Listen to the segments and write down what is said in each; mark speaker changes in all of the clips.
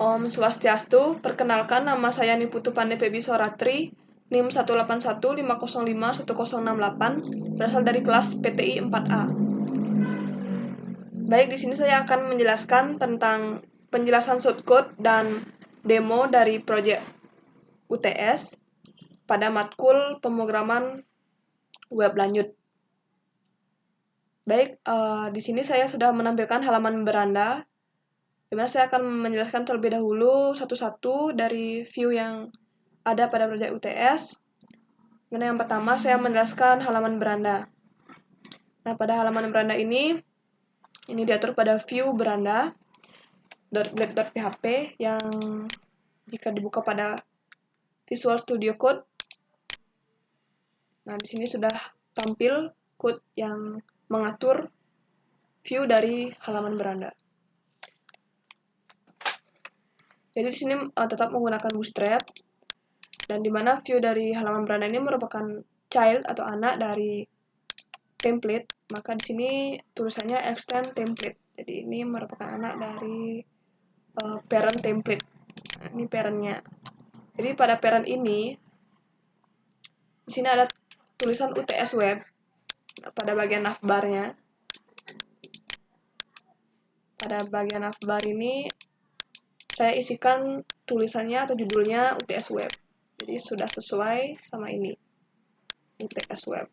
Speaker 1: Om Swastiastu, perkenalkan nama saya Niputu Pandey Febisoratri, NIM 181505168, berasal dari kelas PTI 4A. Baik, di sini saya akan menjelaskan tentang penjelasan shortcode dan demo dari proyek UTS pada matkul pemrograman web lanjut. Baik, di sini saya sudah menampilkan halaman beranda, di mana saya akan menjelaskan terlebih dahulu satu-satu dari view yang ada pada proyek UTS. Mana yang pertama saya menjelaskan halaman beranda. Nah, pada halaman beranda ini diatur pada view beranda .blade.php yang jika dibuka pada Visual Studio Code. Nah, di sini sudah tampil code yang mengatur view dari halaman beranda. Jadi di sini tetap menggunakan Bootstrap, dan di mana view dari halaman beranda ini merupakan child atau anak dari template, maka di sini tulisannya extend template. Jadi ini merupakan anak dari parent template. Nah, ini parentnya. Jadi pada parent ini, di sini ada tulisan UTS web pada bagian navbarnya. Pada bagian navbar ini saya isikan tulisannya atau judulnya UTS web. Jadi sudah sesuai sama ini, UTS web.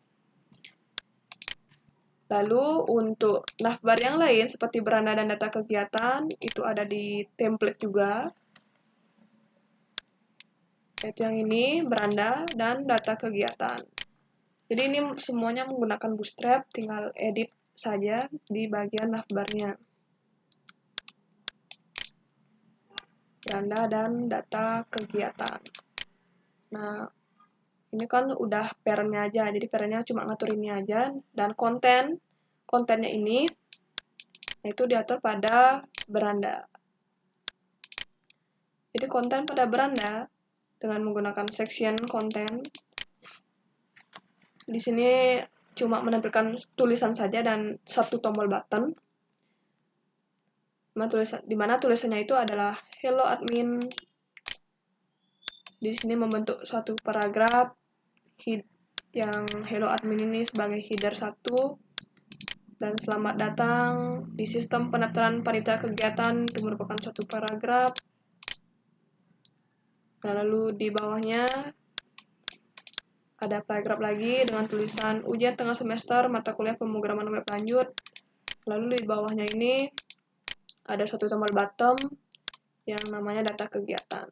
Speaker 1: Lalu untuk navbar yang lain seperti beranda dan data kegiatan itu ada di template juga. Yaitu yang ini, beranda dan data kegiatan. Jadi ini semuanya menggunakan Bootstrap, tinggal edit saja di bagian navbarnya. Beranda dan data kegiatan. Nah, ini kan udah parentnya aja, jadi parentnya cuma ngatur ini aja. Dan kontennya ini itu diatur pada beranda. Jadi konten pada beranda dengan menggunakan section konten. Di sini cuma menampilkan tulisan saja dan satu tombol button. Di mana tulisannya itu adalah hello admin. Di sini membentuk suatu paragraf yang hello admin ini sebagai header 1, dan selamat datang di sistem pendaftaran panitia kegiatan itu merupakan suatu paragraf. Lalu di bawahnya ada paragraf lagi dengan tulisan ujian tengah semester mata kuliah pemrograman web lanjut. Lalu di bawahnya ini ada suatu tombol bottom yang namanya data kegiatan.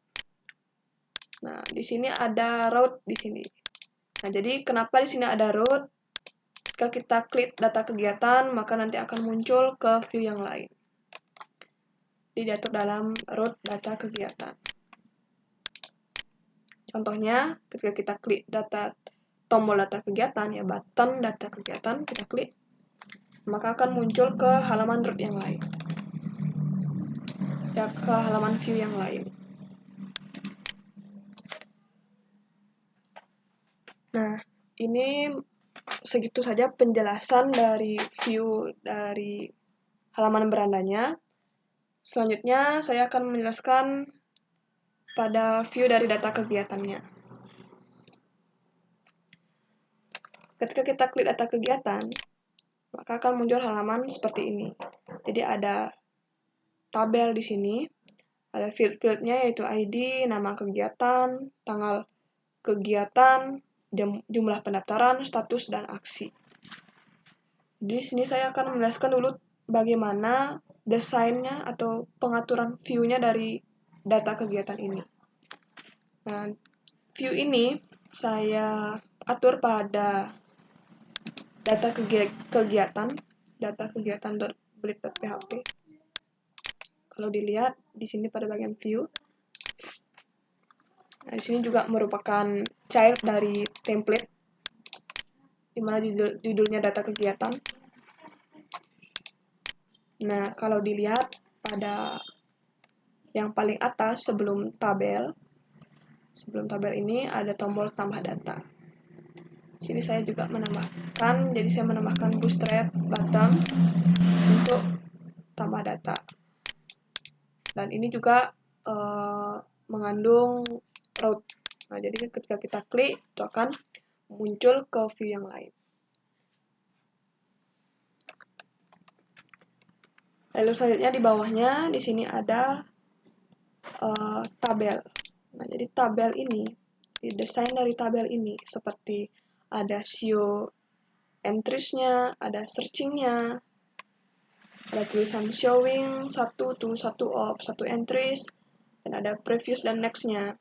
Speaker 1: Nah, di sini ada route di sini. Nah, jadi kenapa di sini ada route? Jika kita klik data kegiatan, maka nanti akan muncul ke view yang lain. Diatur dalam route data kegiatan. Contohnya, ketika kita klik tombol data kegiatan, ya button data kegiatan, kita klik, maka akan muncul ke halaman root yang lain. Ya, ke halaman view yang lain. Nah, ini segitu saja penjelasan dari view dari halaman berandanya. Selanjutnya, saya akan menjelaskan pada view dari data kegiatannya. Ketika kita klik data kegiatan, maka akan muncul halaman seperti ini. Jadi ada tabel di sini, ada field-fieldnya yaitu ID, nama kegiatan, tanggal kegiatan, jumlah pendaftaran, status, dan aksi. Di sini saya akan menjelaskan dulu bagaimana desainnya atau pengaturan view-nya dari data kegiatan ini. Nah, view ini saya atur pada data kegiatan.blade.php. Kalau dilihat di sini pada bagian view. Nah, di sini juga merupakan child dari template, di mana judulnya data kegiatan. Nah, kalau dilihat pada yang paling atas sebelum tabel ini ada tombol tambah data. Di sini saya juga menambahkan, jadi saya menambahkan Bootstrap button untuk tambah data. Dan ini juga mengandung root. Nah, jadi ketika kita klik, itu akan muncul ke view yang lain. Lalu selanjutnya di bawahnya, di sini ada tabel. Nah, jadi tabel ini, desain dari tabel ini seperti ada show entries-nya, ada searching-nya, ada tulisan showing 1 to 1 of 1 entries, dan ada previous dan next-nya.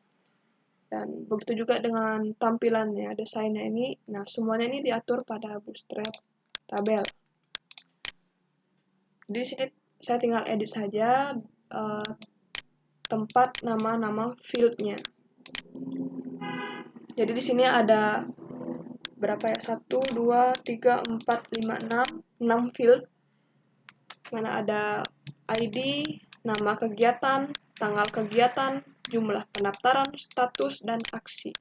Speaker 1: Dan begitu juga dengan tampilannya, desainnya ini, nah semuanya ini diatur pada Bootstrap tabel. Di sini saya tinggal edit saja tempat nama-nama field-nya. Jadi di sini ada berapa ya? 1, 2, 3, 4, 5, 6 field. Mana ada ID, nama kegiatan, tanggal kegiatan, jumlah pendaftaran, status, dan aksi.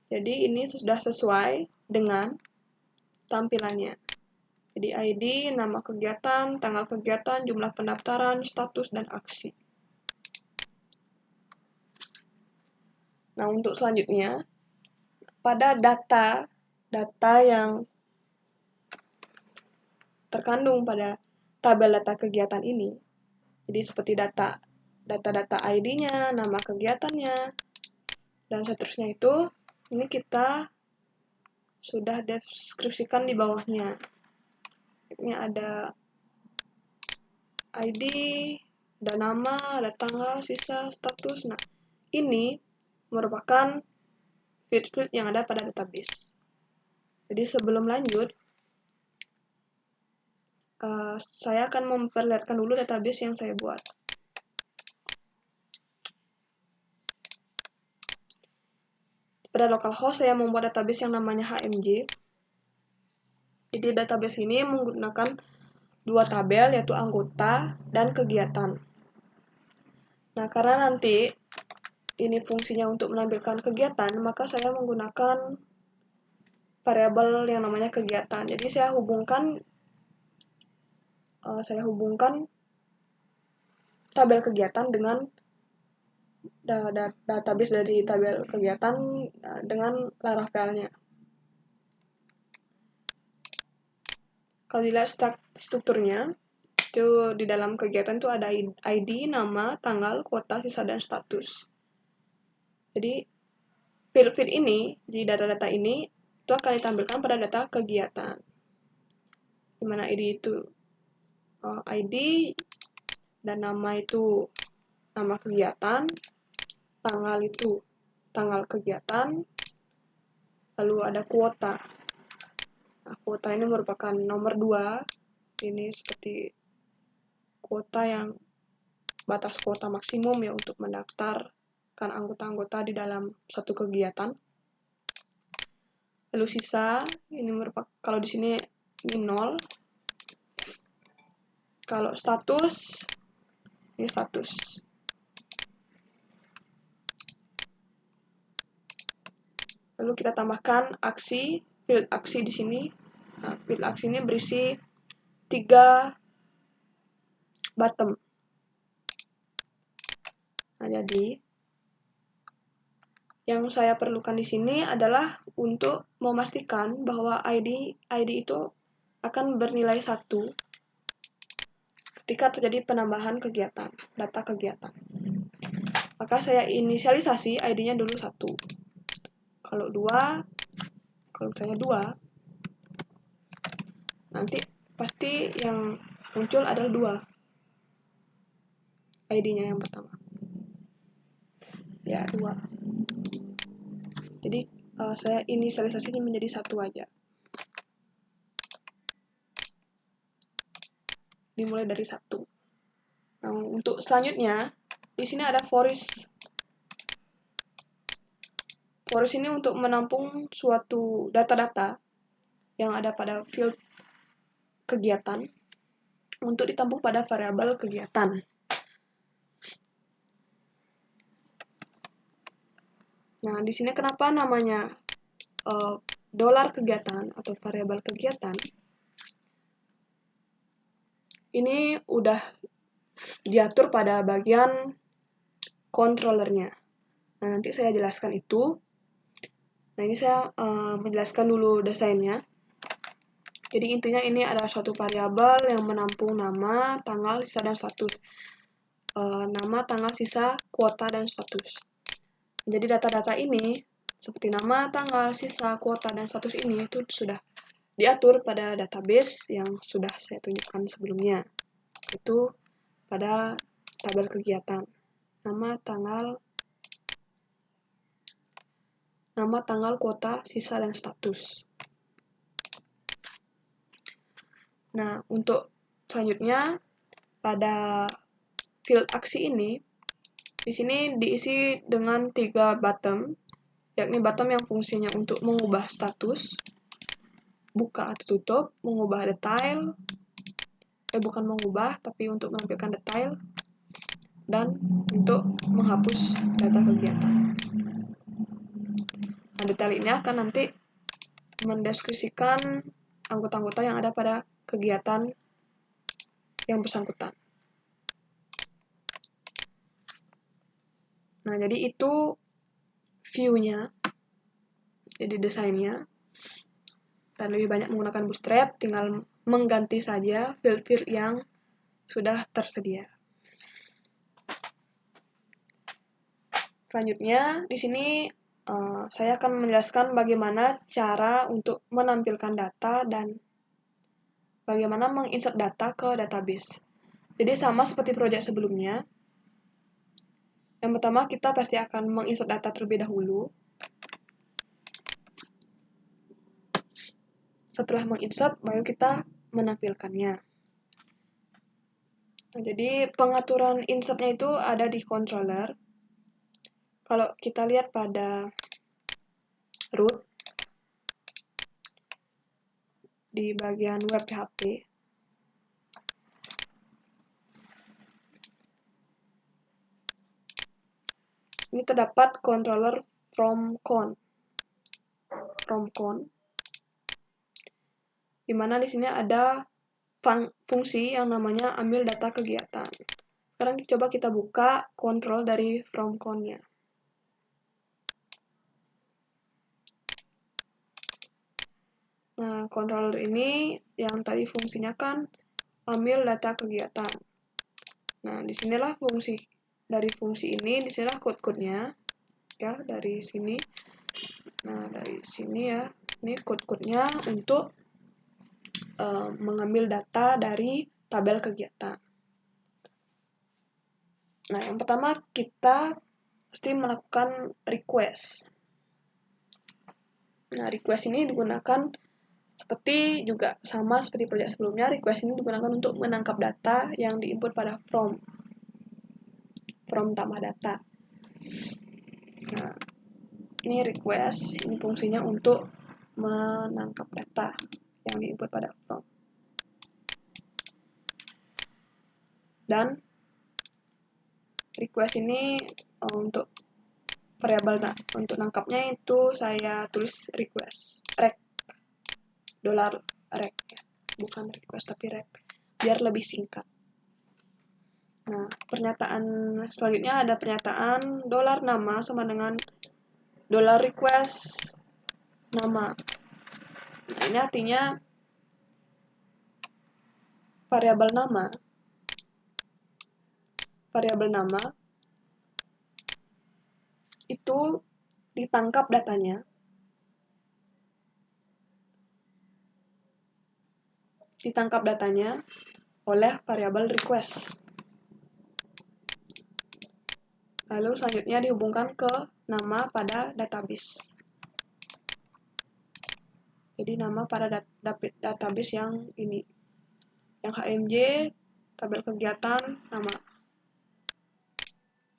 Speaker 1: Jadi ini sudah sesuai dengan tampilannya. Jadi ID, nama kegiatan, tanggal kegiatan, jumlah pendaftaran, status, dan aksi. Nah, untuk selanjutnya, pada data yang terkandung pada tabel data kegiatan ini, jadi seperti data ID-nya, nama kegiatannya, dan seterusnya itu, ini kita sudah deskripsikan di bawahnya. Ini ada ID, ada nama, ada tanggal, sisa, status. Nah, ini merupakan field-field yang ada pada database. Jadi sebelum lanjut, saya akan memperlihatkan dulu database yang saya buat. Pada localhost saya membuat database yang namanya HMJ. Jadi database ini menggunakan dua tabel, yaitu anggota dan kegiatan. Nah, karena nanti ini fungsinya untuk menampilkan kegiatan, maka saya menggunakan variabel yang namanya kegiatan. Jadi saya hubungkan tabel kegiatan dengan database dari tabel kegiatan dengan Laravel-nya. Kalau dilihat strukturnya, itu di dalam kegiatan itu ada ID, nama, tanggal, kuota, sisa, dan status. Jadi field-field ini, di data-data ini, itu akan ditampilkan pada data kegiatan. Di mana ID itu ID, dan nama itu nama kegiatan, tanggal itu tanggal kegiatan, lalu ada kuota. Nah, kuota ini merupakan nomor 2, ini seperti kuota yang batas kuota maksimum ya untuk mendaftarkan anggota-anggota di dalam satu kegiatan. Lalu sisa, ini merupakan, kalau di sini ini 0. Kalau status, ini status. Lalu kita tambahkan aksi, field aksi di sini. Nah, field aksi ini berisi 3 bottom. Nah, jadi yang saya perlukan di sini adalah untuk memastikan bahwa ID itu akan bernilai 1 ketika terjadi penambahan kegiatan, data kegiatan. Maka saya inisialisasi ID-nya dulu 1. Kalau 2, kalau misalnya 2, nanti pasti yang muncul adalah 2. ID-nya yang pertama. Ya, 2. Jadi saya inisialisasinya menjadi 1 aja. Dimulai dari 1. Nah, untuk selanjutnya, di sini ada forest. Forest ini untuk menampung suatu data-data yang ada pada field kegiatan untuk ditampung pada variabel kegiatan. Nah, di sini kenapa namanya dolar kegiatan atau variabel kegiatan? Ini udah diatur pada bagian controllernya. Nah, nanti saya jelaskan itu. Nah, ini saya menjelaskan dulu desainnya. Jadi intinya ini adalah suatu variabel yang menampung nama, tanggal, sisa, dan status. Nama, tanggal, sisa, kuota, dan status. Jadi data-data ini, seperti nama, tanggal, sisa, kuota, dan status ini itu sudah diatur pada database yang sudah saya tunjukkan sebelumnya. Itu pada tabel kegiatan. Nama, tanggal, kuota, sisa, dan status. Nah, untuk selanjutnya pada field aksi ini, di sini diisi dengan 3 button, yakni button yang fungsinya untuk mengubah status, buka atau tutup, mengubah detail, bukan mengubah, tapi untuk menampilkan detail, dan untuk menghapus data kegiatan. Nah, detail ini akan nanti mendeskripsikan anggota-anggota yang ada pada kegiatan yang bersangkutan. Nah, jadi itu view-nya, jadi desainnya. Dan lebih banyak menggunakan Bootstrap, tinggal mengganti saja field-field yang sudah tersedia. Selanjutnya, di sini saya akan menjelaskan bagaimana cara untuk menampilkan data dan bagaimana menginsert data ke database. Jadi sama seperti proyek sebelumnya. Yang pertama, kita pasti akan menginsert data terlebih dahulu. Setelah menginsert, baru kita menampilkannya. Nah, jadi pengaturan insertnya itu ada di controller. Kalau kita lihat pada root, di bagian web PHP, ini terdapat controller from con, di mana di sini ada fungsi yang namanya ambil data kegiatan. Sekarang coba kita buka kontrol dari from con-nya. Nah, controller ini yang tadi fungsinya kan ambil data kegiatan. Nah, disinilah fungsi dari fungsi ini, disinilah code-code-nya, ya, dari sini. Nah, dari sini ya, ini code-code-nya untuk mengambil data dari tabel kegiatan. Nah, yang pertama kita pasti melakukan request. Nah, request ini digunakan seperti juga sama seperti proyek sebelumnya, request ini digunakan untuk menangkap data yang diinput pada from tambah data. Nah, ini request, ini fungsinya untuk menangkap data yang diinput pada from. Dan request ini untuk variabel untuk nangkapnya itu saya tulis request rec $rec ya, bukan request tapi rec, biar lebih singkat. Nah, pernyataan selanjutnya ada pernyataan $nama sama dengan $request nama. Nah, ini artinya variabel nama itu ditangkap datanya oleh variabel request. Lalu selanjutnya dihubungkan ke nama pada database. Jadi nama pada database yang ini, yang HMJ, tabel kegiatan, nama.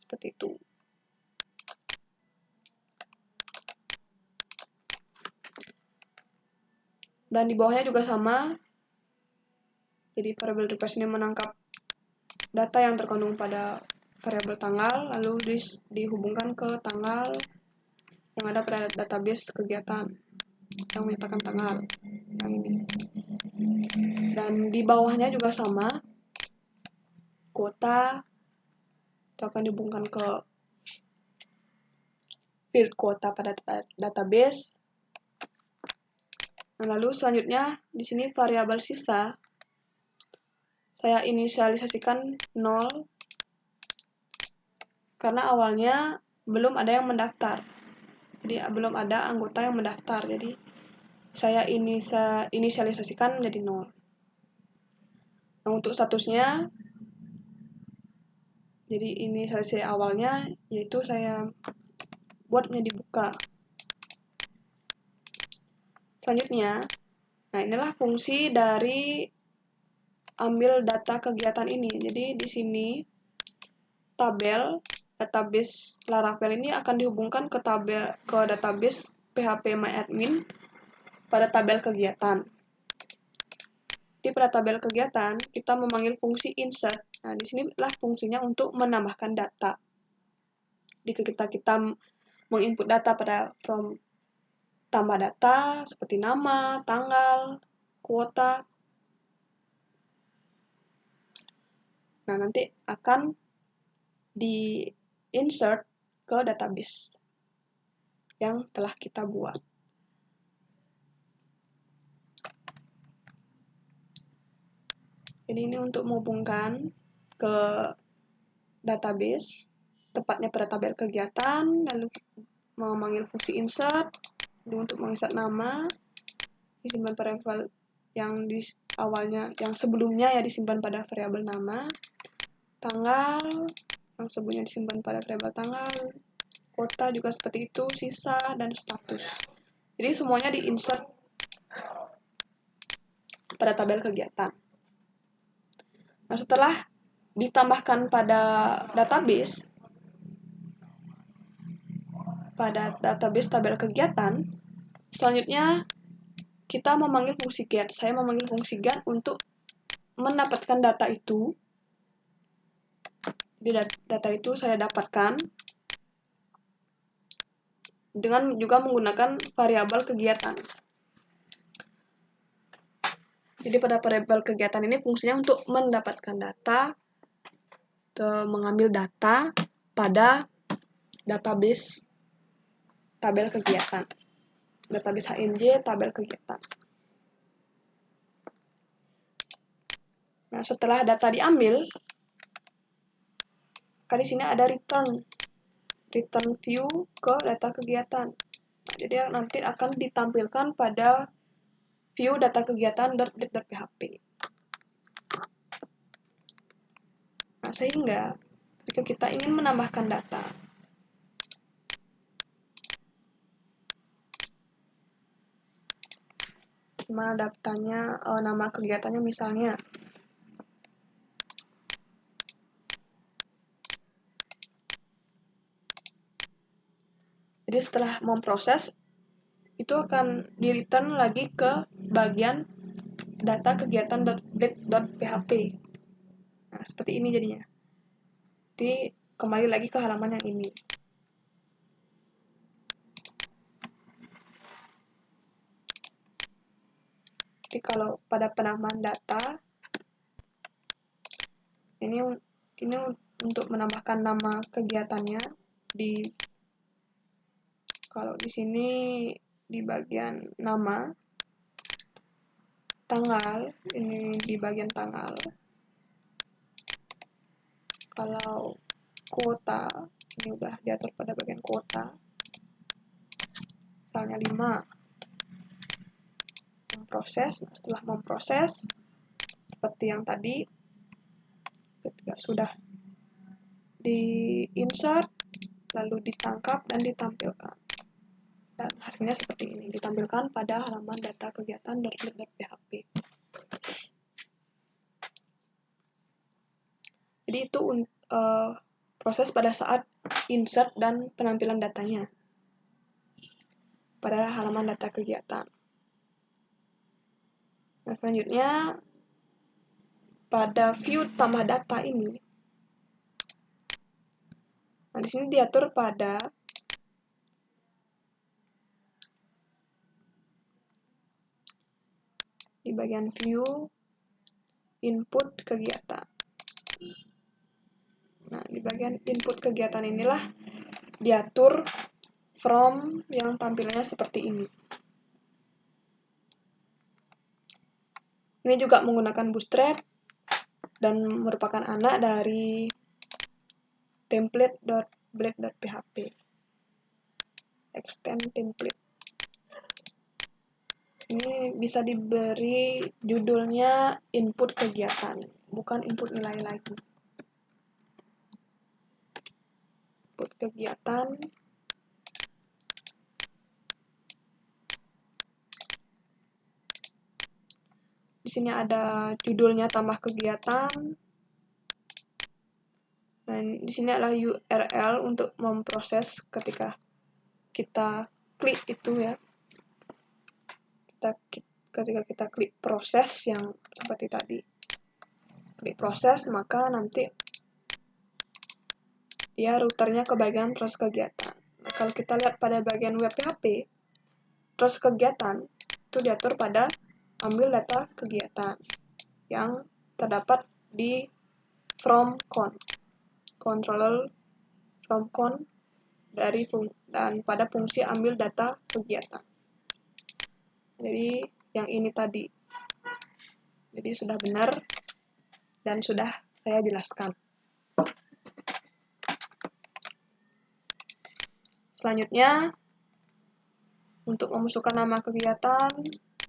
Speaker 1: Seperti itu. Dan di bawahnya juga sama. Jadi variabel request ini menangkap data yang terkandung pada variabel tanggal, lalu dihubungkan ke tanggal yang ada pada database kegiatan yang menyatakan tanggal yang ini. Dan di bawahnya juga sama. kuota, itu akan dihubungkan ke field kuota pada database. Nah, lalu selanjutnya di sini variabel sisa saya inisialisasikan 0 karena awalnya belum ada yang mendaftar. Jadi belum ada anggota yang mendaftar. Jadi saya inisialisasikan menjadi 0. Nah, untuk statusnya jadi inisialisasi awalnya yaitu saya buat menjadi buka. Selanjutnya, nah inilah fungsi dari ambil data kegiatan ini. Jadi di sini database Laravel ini akan dihubungkan ke database phpMyAdmin pada tabel kegiatan. Di pada tabel kegiatan kita memanggil fungsi insert. Nah, di sinilah fungsinya untuk menambahkan data. Jika kita menginput data pada from tambah data seperti nama, tanggal, kuota. Nah, nanti akan di-insert ke database yang telah kita buat. Jadi ini untuk menghubungkan ke database, tepatnya pada tabel kegiatan, lalu memanggil fungsi insert, untuk menginsert nama, disimpan variabel yang di awalnya, yang sebelumnya ya disimpan pada variabel nama, tanggal, yang sebelumnya disimpan pada variabel tanggal, kuota juga seperti itu, sisa, dan status. Jadi semuanya di-insert pada tabel kegiatan. Nah, setelah ditambahkan pada database tabel kegiatan, selanjutnya kita memanggil fungsi get. Saya memanggil fungsi get untuk mendapatkan data itu. Di data itu saya dapatkan dengan juga menggunakan variabel kegiatan. Jadi pada variabel kegiatan ini fungsinya untuk mendapatkan data, mengambil data pada database tabel kegiatan. Database HMJ tabel kegiatan. Nah, setelah data diambil, maka di sini ada return view ke data kegiatan. Nah, jadi nanti akan ditampilkan pada view data kegiatan.php. Nah, sehingga jika kita ingin menambahkan data, mana datanya, nama kegiatannya misalnya, jadi setelah memproses itu akan di-return lagi ke bagian data kegiatan.php. Nah, seperti ini jadinya. Jadi kembali lagi ke halaman yang ini. Jadi kalau pada penambahan data ini untuk menambahkan nama kegiatannya kalau di sini di bagian nama, tanggal ini di bagian tanggal. Kalau kuota ini udah diatur pada bagian kuota. Misalnya 5. Memproses, setelah memproses seperti yang tadi ketika sudah di-insert lalu ditangkap dan ditampilkan. Dan hasilnya seperti ini, ditampilkan pada halaman data kegiatan.php. Jadi itu proses pada saat insert dan penampilan datanya pada halaman data kegiatan. Nah, selanjutnya pada view tambah data ini, nah di sini diatur pada di bagian view input kegiatan. di bagian input kegiatan inilah diatur from yang tampilannya seperti ini. Ini juga menggunakan Bootstrap dan merupakan anak dari template.blade.php. Extend template. Ini bisa diberi judulnya input kegiatan, bukan input nilai lagi. Input kegiatan. Di sini ada judulnya tambah kegiatan. Dan di sini adalah URL untuk memproses ketika kita klik itu ya. Ketika kita klik proses yang seperti tadi. Klik proses, maka nanti dia routernya ke bagian proses kegiatan. Nah, kalau kita lihat pada bagian web PHP, proses kegiatan itu diatur pada ambil data kegiatan yang terdapat di from con, controller from con dan pada fungsi ambil data kegiatan. Jadi yang ini tadi. Jadi sudah benar dan sudah saya jelaskan. Selanjutnya, untuk memasukkan nama kegiatan,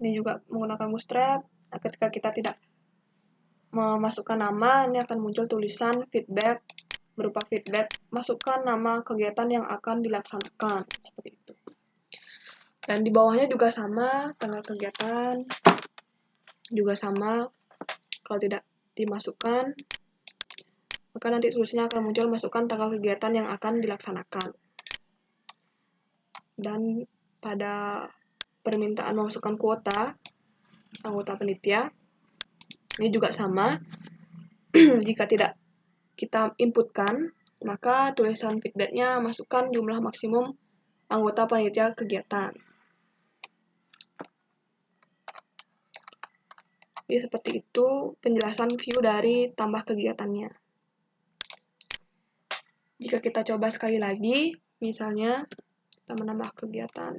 Speaker 1: ini juga menggunakan Bootstrap. Nah, ketika kita tidak memasukkan nama, ini akan muncul tulisan feedback, berupa feedback, masukkan nama kegiatan yang akan dilaksanakan, seperti itu. Dan di bawahnya juga sama, tanggal kegiatan, juga sama, kalau tidak dimasukkan, maka nanti tulisnya akan muncul masukkan tanggal kegiatan yang akan dilaksanakan. Dan pada permintaan memasukkan kuota, anggota panitia, ini juga sama. Jika tidak kita inputkan, maka tulisan feedbacknya masukkan jumlah maksimum anggota panitia kegiatan. Jadi seperti itu penjelasan view dari tambah kegiatannya. Jika kita coba sekali lagi, misalnya kita menambah kegiatan.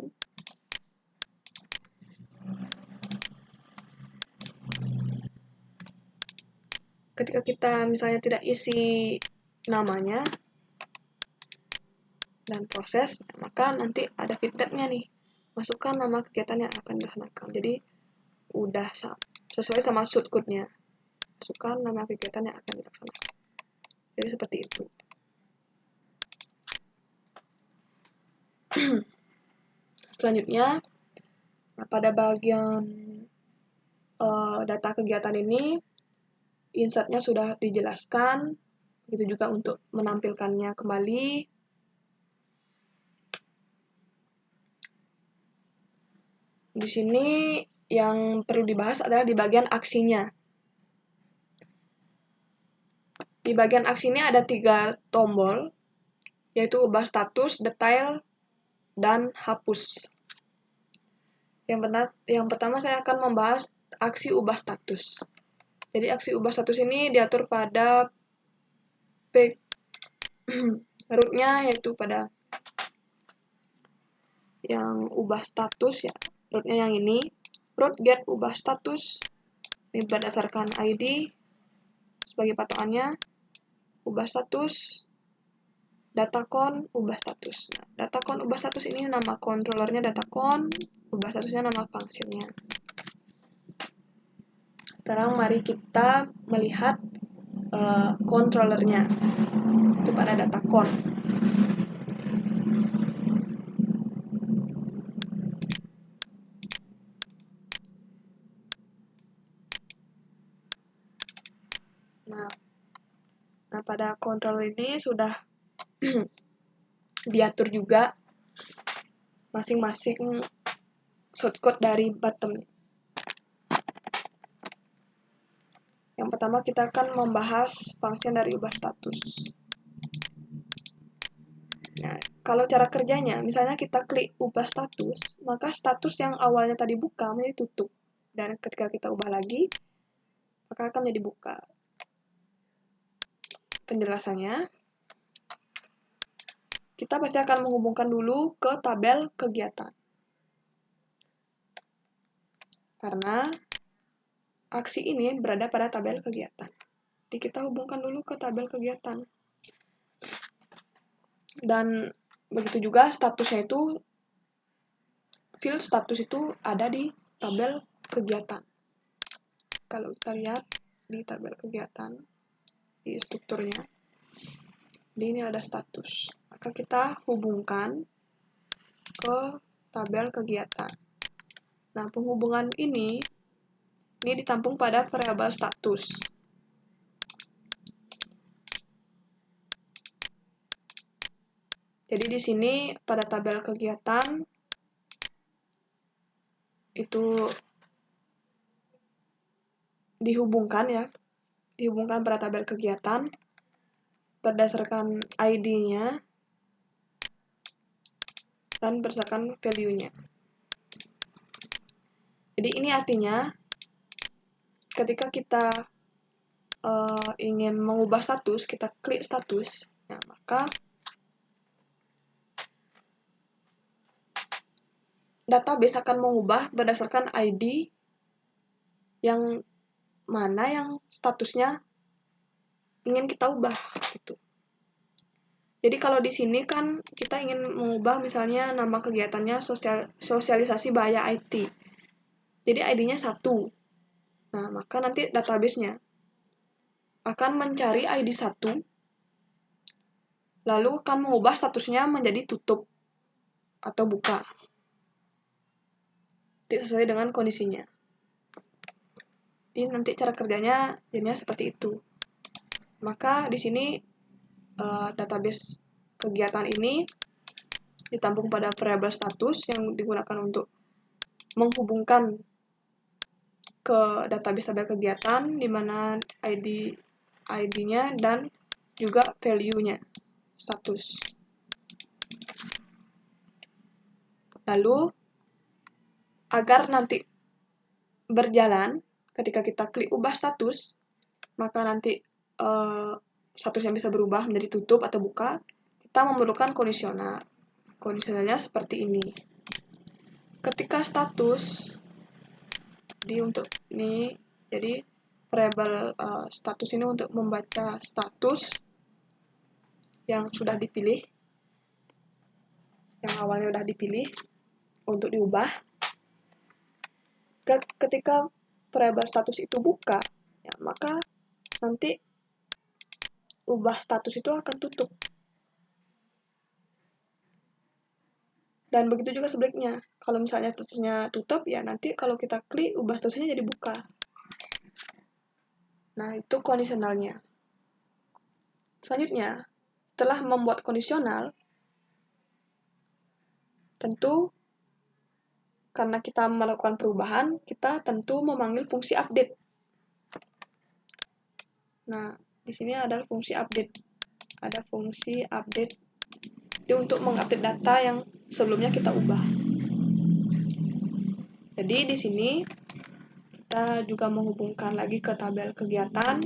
Speaker 1: Ketika kita misalnya tidak isi namanya dan proses, maka nanti ada feedbacknya nih. Masukkan nama kegiatan yang akan dilaksanakan. Jadi udah sesuai sama shortcut-nya. Masukkan nama kegiatan yang akan dilaksanakan. Jadi seperti itu. Selanjutnya, nah pada bagian data kegiatan ini, insertnya sudah dijelaskan, begitu juga untuk menampilkannya kembali. Di sini yang perlu dibahas adalah di bagian aksinya. Di bagian aksi ini ada 3 tombol, yaitu ubah status, detail, dan hapus. Yang pertama saya akan membahas aksi ubah status. Jadi aksi ubah status ini diatur pada root-nya, yaitu pada yang ubah status ya. Root-nya yang ini, root get ubah status. Ini berdasarkan ID sebagai patokannya. Ubah status, datacon, ubah status. Nah, datacon ubah status ini nama controllernya datacon, ubah statusnya nama functionnya. Sekarang mari kita melihat controllernya, itu pada datacon. Nah, pada controller ini sudah diatur juga masing-masing shortcut dari button. Yang pertama kita akan membahas function dari ubah status. Nah, kalau cara kerjanya, misalnya kita klik ubah status, maka status yang awalnya tadi buka menjadi tutup. Dan ketika kita ubah lagi, maka akan menjadi buka. Penjelasannya, kita pasti akan menghubungkan dulu ke tabel kegiatan. Karena aksi ini berada pada tabel kegiatan. Jadi kita hubungkan dulu ke tabel kegiatan. Dan begitu juga statusnya itu, field status itu ada di tabel kegiatan. Kalau kita lihat di tabel kegiatan, di strukturnya, ini ada status. Maka kita hubungkan ke tabel kegiatan. Nah, penghubungan ini ditampung pada variabel status. Jadi di sini pada tabel kegiatan itu dihubungkan pada tabel kegiatan berdasarkan ID-nya dan berdasarkan value-nya. Jadi ini artinya ketika kita ingin mengubah status, kita klik status, nah, maka database akan mengubah berdasarkan ID yang mana yang statusnya ingin kita ubah gitu. Jadi kalau di sini kan kita ingin mengubah misalnya nama kegiatannya sosialisasi bahaya IT. Jadi ID-nya 1. Nah, maka nanti database-nya akan mencari ID 1, lalu akan mengubah statusnya menjadi tutup atau buka. Jadi sesuai dengan kondisinya. Jadi nanti cara kerjanya jadinya seperti itu. Maka di sini database kegiatan ini ditampung pada variabel status yang digunakan untuk menghubungkan ke database tabel kegiatan di mana ID-nya dan juga value-nya, status. Lalu agar nanti berjalan ketika kita klik ubah status, maka nanti statusnya bisa berubah menjadi tutup atau buka, kita memerlukan kondisional. Kondisionalnya seperti ini. Ketika status jadi variabel status ini untuk membaca status yang sudah dipilih, yang awalnya sudah dipilih untuk diubah. Ketika variabel status itu buka, ya, maka nanti ubah status itu akan tutup. Dan begitu juga sebaliknya. Kalau misalnya statusnya tutup, ya nanti kalau kita klik ubah statusnya jadi buka. Nah, itu kondisionalnya. Selanjutnya, setelah membuat kondisional, tentu karena kita melakukan perubahan, kita tentu memanggil fungsi update. Nah, di sini ada fungsi update. Ada fungsi update. Jadi untuk mengupdate data yang sebelumnya kita ubah. Jadi di sini kita juga menghubungkan lagi ke tabel kegiatan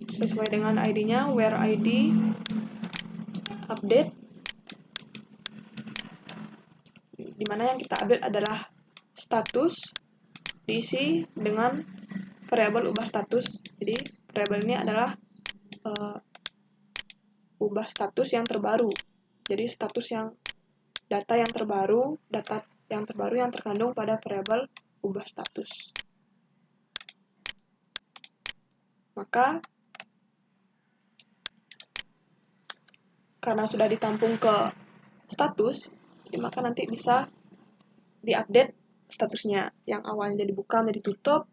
Speaker 1: sesuai dengan ID-nya, where ID update, di mana yang kita update adalah status, diisi dengan variabel ubah status. Jadi variabel ini adalah ubah status yang terbaru. Jadi data yang terbaru yang terkandung pada variabel ubah status. Maka karena sudah ditampung ke status, maka nanti bisa diupdate statusnya. Yang awalnya jadi buka menjadi tutup,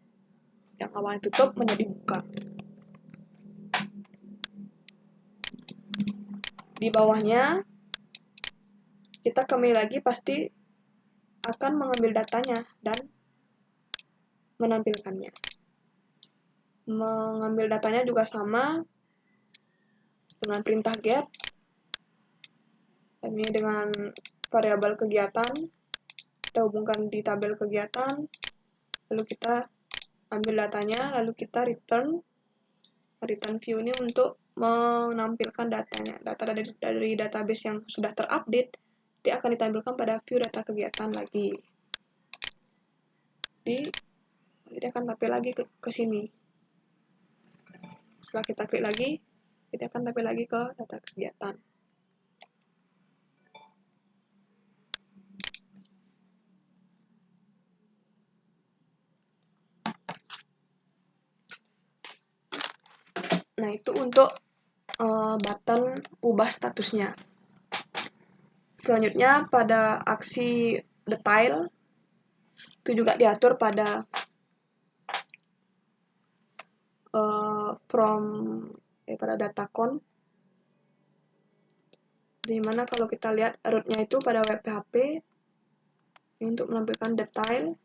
Speaker 1: yang awalnya tutup menjadi buka. Di bawahnya, kita kembali lagi pasti akan mengambil datanya dan menampilkannya. Mengambil datanya juga sama dengan perintah get. Ini dengan variabel kegiatan, kita hubungkan di tabel kegiatan, lalu kita ambil datanya, lalu kita return view ini untuk menampilkan datanya. Data dari database yang sudah terupdate, dia akan ditampilkan pada view data kegiatan lagi. Jadi akan tampil lagi ke sini. Setelah kita klik lagi, dia akan tampil lagi ke data kegiatan. Nah, itu untuk button ubah statusnya. Selanjutnya pada aksi detail, itu juga diatur pada pada datacon, dimana kalau kita lihat root-nya itu pada web PHP, untuk menampilkan detail,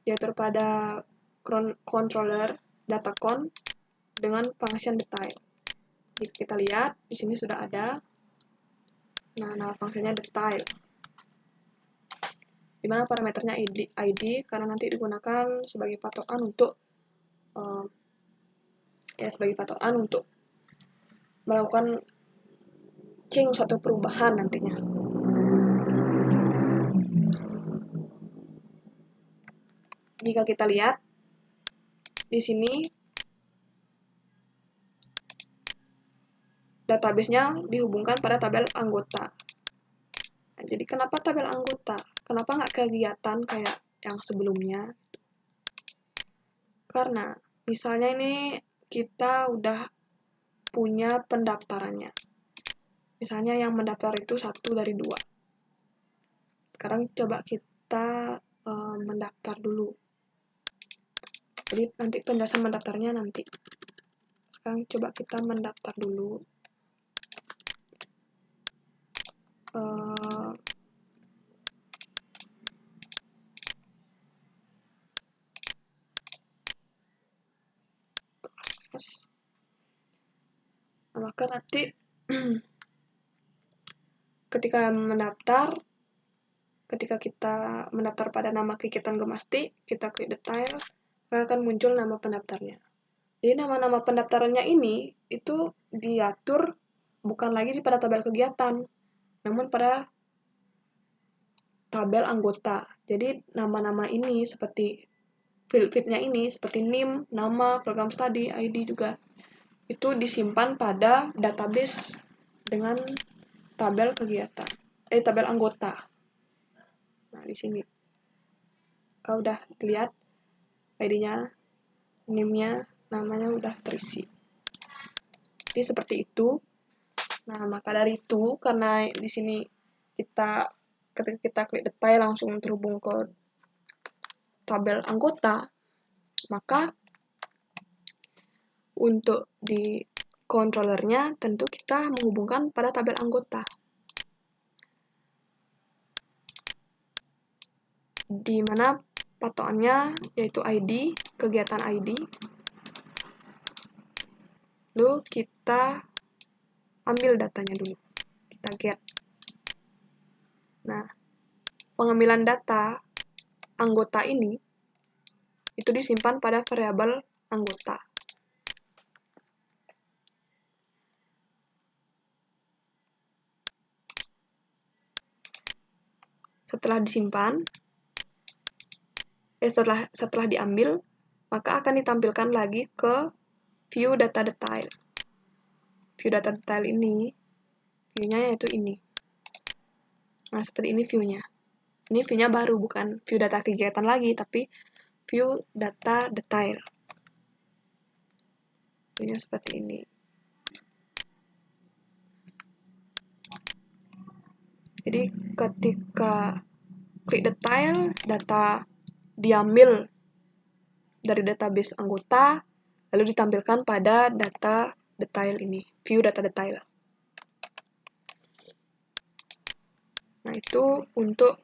Speaker 1: diatur pada controller datacon dengan function detail. Jika kita lihat, di sini sudah ada. Nah, nama fungsinya detail. Dimana parameternya ID, karena nanti digunakan sebagai patokan untuk melakukan change atau perubahan nantinya. Jika kita lihat di sini database-nya dihubungkan pada tabel anggota. Nah, jadi kenapa tabel anggota? Kenapa nggak kegiatan kayak yang sebelumnya? Karena misalnya ini kita udah punya pendaftarannya. Misalnya yang mendaftar itu 1 dari 2. Sekarang coba kita mendaftar dulu. Jadi nanti penjelasan mendaftarnya nanti. Sekarang coba kita mendaftar dulu. Maka nanti ketika kita mendaftar pada nama kegiatan Gemasti, kita klik detail, maka akan muncul nama pendaftarnya. Jadi nama-nama pendaftarannya ini itu diatur bukan lagi pada tabel kegiatan, namun pada tabel anggota. Jadi nama-nama ini seperti field-nya ini seperti NIM, nama, program studi, ID juga itu disimpan pada database dengan tabel kegiatan, tabel anggota. Nah, di sini kalau udah dilihat ID-nya, NIM-nya, namanya udah terisi. Jadi seperti itu. Nah, maka dari itu, karena di sini ketika kita klik detail langsung terhubung ke tabel anggota, maka untuk di controllernya tentu kita menghubungkan pada tabel anggota. Di mana patokannya yaitu ID, kegiatan ID. Lalu kita ambil datanya dulu. Kita get. Nah, pengambilan data anggota ini itu disimpan pada variabel anggota. Setelah disimpan, setelah diambil, maka akan ditampilkan lagi ke view data detail. View data detail ini, view-nya yaitu ini. Nah, seperti ini view-nya. Ini view-nya baru, bukan view data kegiatan lagi, tapi view data detail. View-nya seperti ini. Jadi, ketika klik detail, data diambil dari database anggota, lalu ditampilkan pada data detail ini, view data detail. Nah, itu untuk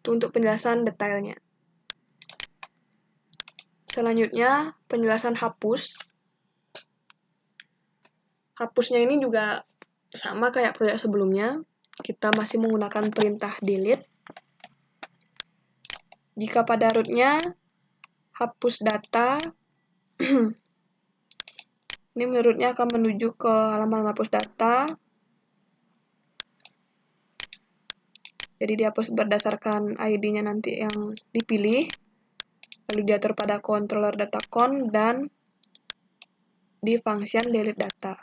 Speaker 1: untuk penjelasan detailnya. Selanjutnya, penjelasan hapus. Hapusnya ini juga sama kayak proyek sebelumnya. Kita masih menggunakan perintah delete. Jika pada root-nya hapus data. Ini menurutnya akan menuju ke halaman hapus data. Jadi dihapus berdasarkan ID-nya nanti yang dipilih. Lalu diatur pada controller datacon dan di function delete data.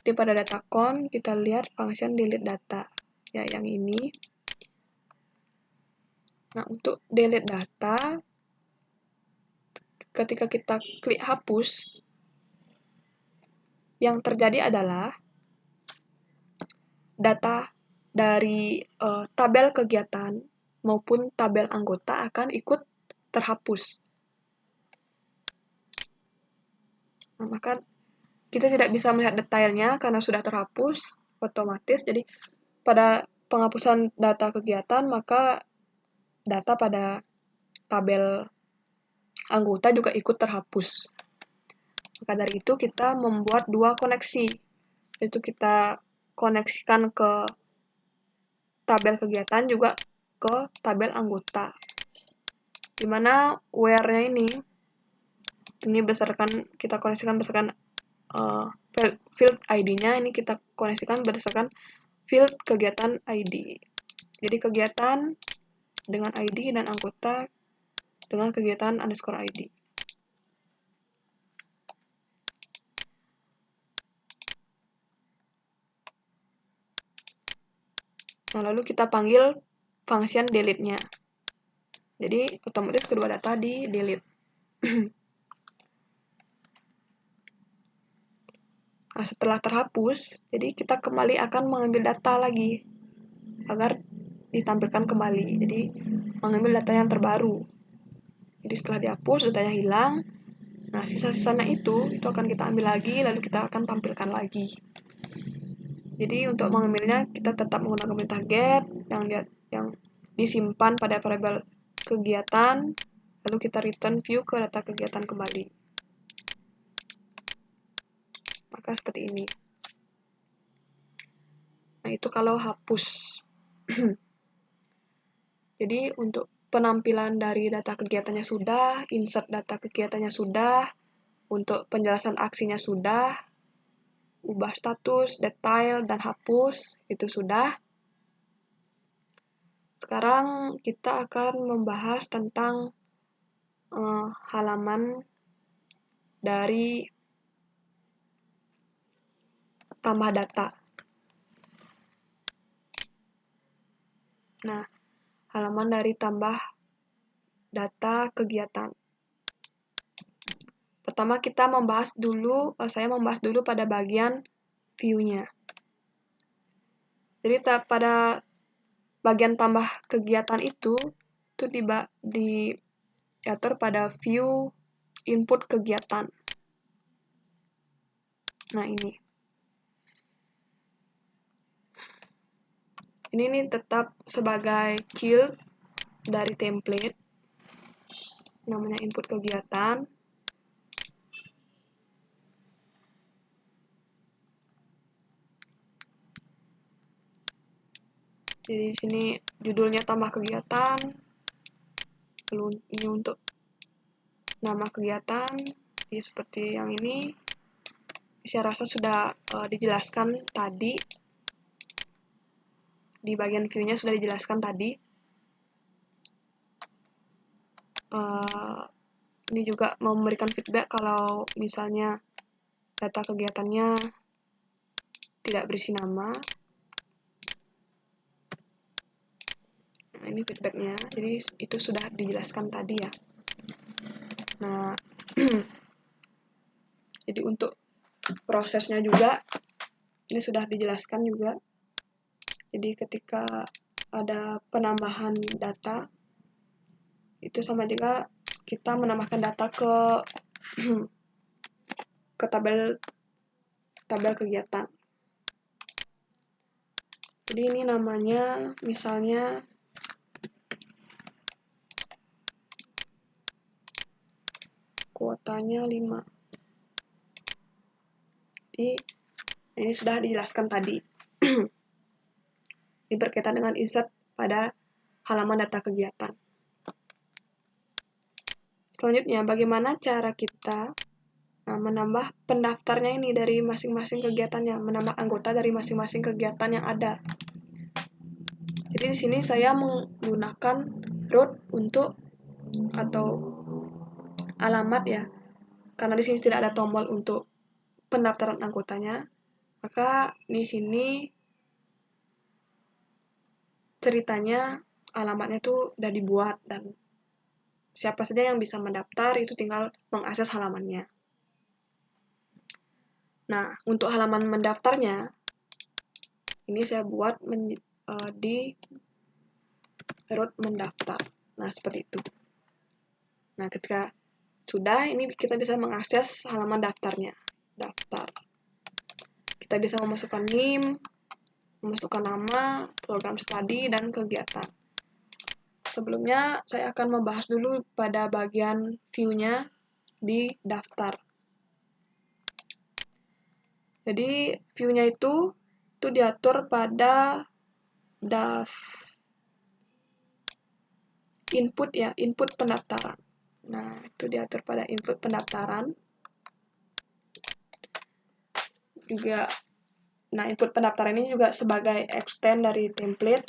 Speaker 1: Jadi pada datacon kita lihat function delete data. Ya, yang ini. Nah, untuk delete data, ketika kita klik hapus, yang terjadi adalah data dari tabel kegiatan maupun tabel anggota akan ikut terhapus. Nah, maka kita tidak bisa melihat detailnya karena sudah terhapus otomatis. Jadi pada penghapusan data kegiatan, maka data pada tabel anggota juga ikut terhapus. Maka dari itu kita membuat dua koneksi, yaitu kita koneksikan ke tabel kegiatan juga ke tabel anggota. Dimana where-nya ini berdasarkan kita koneksikan berdasarkan field ID-nya, ini kita koneksikan berdasarkan field kegiatan ID. Jadi kegiatan dengan ID dan anggota dengan kegiatan underscore ID. Nah, lalu kita panggil function delete-nya. Jadi otomatis kedua data di delete. Nah, setelah terhapus, jadi kita kembali akan mengambil data lagi agar ditampilkan kembali. Jadi mengambil data yang terbaru. Jadi setelah dihapus, datanya hilang. Nah, sisa-sisanya itu akan kita ambil lagi, lalu kita akan tampilkan lagi. Jadi untuk mengambilnya kita tetap menggunakan perintah get yang disimpan pada variabel kegiatan, lalu kita return view ke data kegiatan kembali. Maka seperti ini. Nah, itu kalau hapus. Jadi untuk penampilan dari data kegiatannya sudah, insert data kegiatannya sudah, untuk penjelasan aksinya sudah, ubah status, detail, dan hapus, itu sudah. Sekarang kita akan membahas tentang halaman dari tambah data. Nah, halaman dari tambah data kegiatan. Pertama kita membahas dulu, saya membahas dulu pada bagian view-nya. Jadi pada bagian tambah kegiatan itu diatur pada view input kegiatan. Nah, ini tetap sebagai child dari template, namanya input kegiatan. Jadi di sini judulnya tambah kegiatan, lalu ini untuk nama kegiatan, jadi seperti yang ini. Saya rasa sudah dijelaskan tadi, di bagian view-nya sudah dijelaskan tadi. Ini juga memberikan feedback kalau misalnya data kegiatannya tidak berisi nama. Nah, ini feedbacknya, jadi itu sudah dijelaskan tadi ya. Nah, jadi untuk prosesnya juga ini sudah dijelaskan juga. Jadi ketika ada penambahan data, itu sama juga kita menambahkan data ke tabel kegiatan. Jadi ini namanya misalnya kuotanya 5. Jadi ini sudah dijelaskan tadi. Ini berkaitan dengan insert pada halaman data kegiatan. Selanjutnya, bagaimana cara kita menambah pendaftarnya ini dari masing-masing kegiatannya, menambah anggota dari masing-masing kegiatan yang ada. Jadi di sini saya menggunakan root untuk atau alamat ya, karena di sini tidak ada tombol untuk pendaftaran anggotanya, maka di sini ceritanya alamatnya tuh udah dibuat dan siapa saja yang bisa mendaftar itu tinggal mengakses halamannya. Nah, untuk halaman mendaftarnya ini saya buat di root mendaftar. Nah, seperti itu. Nah, ketika sudah, ini kita bisa mengakses halaman daftarnya. Daftar. Kita bisa memasukkan NIM, memasukkan nama, program studi, dan kegiatan. Sebelumnya, saya akan membahas dulu pada bagian view-nya di daftar. Jadi, view-nya itu diatur pada input ya, input pendaftaran. Nah, itu diatur pada input pendaftaran. Juga, nah input pendaftaran ini juga sebagai extend dari template.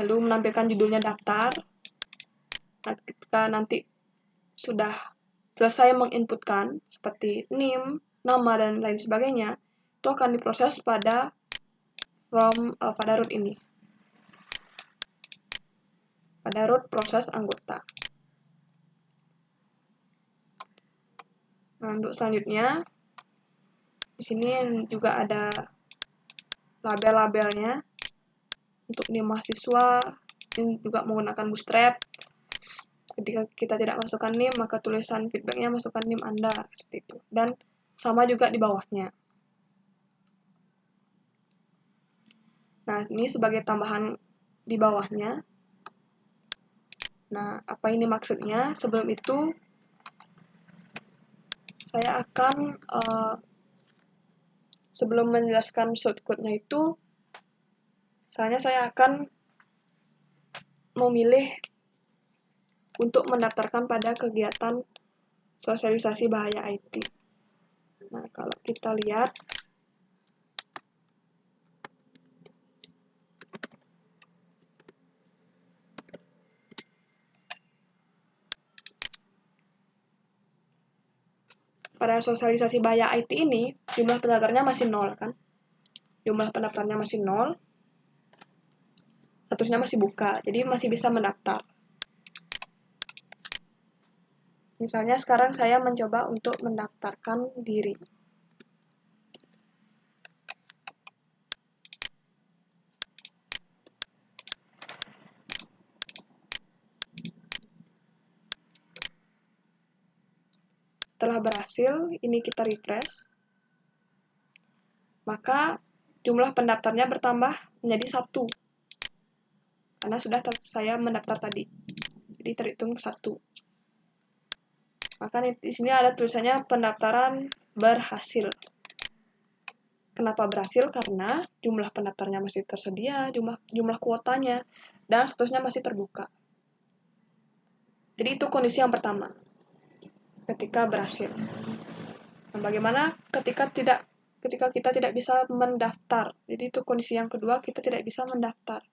Speaker 1: Lalu menampilkan judulnya daftar. Nah, ketika nanti sudah selesai menginputkan seperti NIM, nama, dan lain sebagainya, itu akan diproses pada root ini. Pada root proses anggota. Nah, untuk selanjutnya, di sini juga ada label-labelnya. Untuk NIM mahasiswa, ini juga menggunakan Bootstrap. Ketika kita tidak masukkan NIM, maka tulisan feedbacknya masukkan NIM Anda, seperti itu. Dan sama juga di bawahnya. Nah, ini sebagai tambahan di bawahnya. Nah, apa ini maksudnya? Sebelum itu, saya akan, sebelum menjelaskan shortcut-nya itu, misalnya saya akan memilih untuk mendaftarkan pada kegiatan sosialisasi bahaya IT. Nah, kalau kita lihat, pada sosialisasi bahaya IT ini, jumlah pendaftarnya masih 0, kan? Jumlah pendaftarnya masih 0, statusnya masih buka, jadi masih bisa mendaftar. Misalnya sekarang saya mencoba untuk mendaftarkan diri. Setelah berhasil, ini kita refresh. Maka jumlah pendaftarnya bertambah menjadi 1. Karena sudah saya mendaftar tadi. Jadi terhitung 1. Maka di sini ada tulisannya pendaftaran berhasil. Kenapa berhasil? Karena jumlah pendaftarnya masih tersedia, jumlah kuotanya, dan statusnya masih terbuka. Jadi itu kondisi yang pertama, ketika berhasil. Nah, bagaimana ketika kita tidak bisa mendaftar? Jadi itu kondisi yang kedua, kita tidak bisa mendaftar.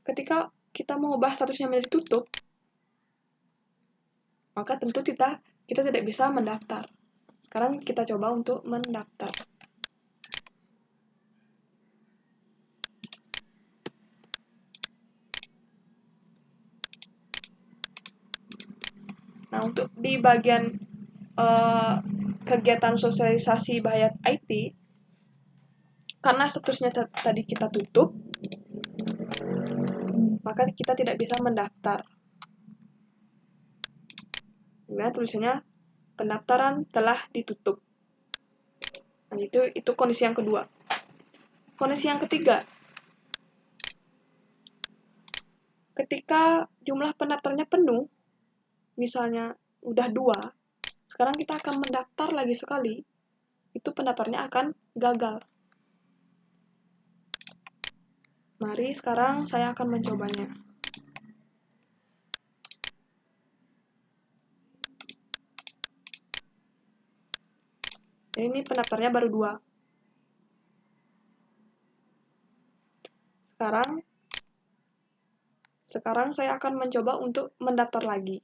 Speaker 1: Ketika kita mengubah statusnya menjadi tutup, maka tentu kita tidak bisa mendaftar. Sekarang kita coba untuk mendaftar. Nah, untuk di bagian kegiatan sosialisasi bahaya IT, karena statusnya tadi kita tutup, maka kita tidak bisa mendaftar. Nah, tulisannya pendaftaran telah ditutup. Nah, itu kondisi yang kedua. Kondisi yang ketiga, ketika jumlah pendaftarnya penuh, misalnya udah 2, sekarang kita akan mendaftar lagi sekali, itu pendaftarnya akan gagal. Mari sekarang saya akan mencobanya. Jadi ini pendaftarnya baru 2. Sekarang saya akan mencoba untuk mendaftar lagi.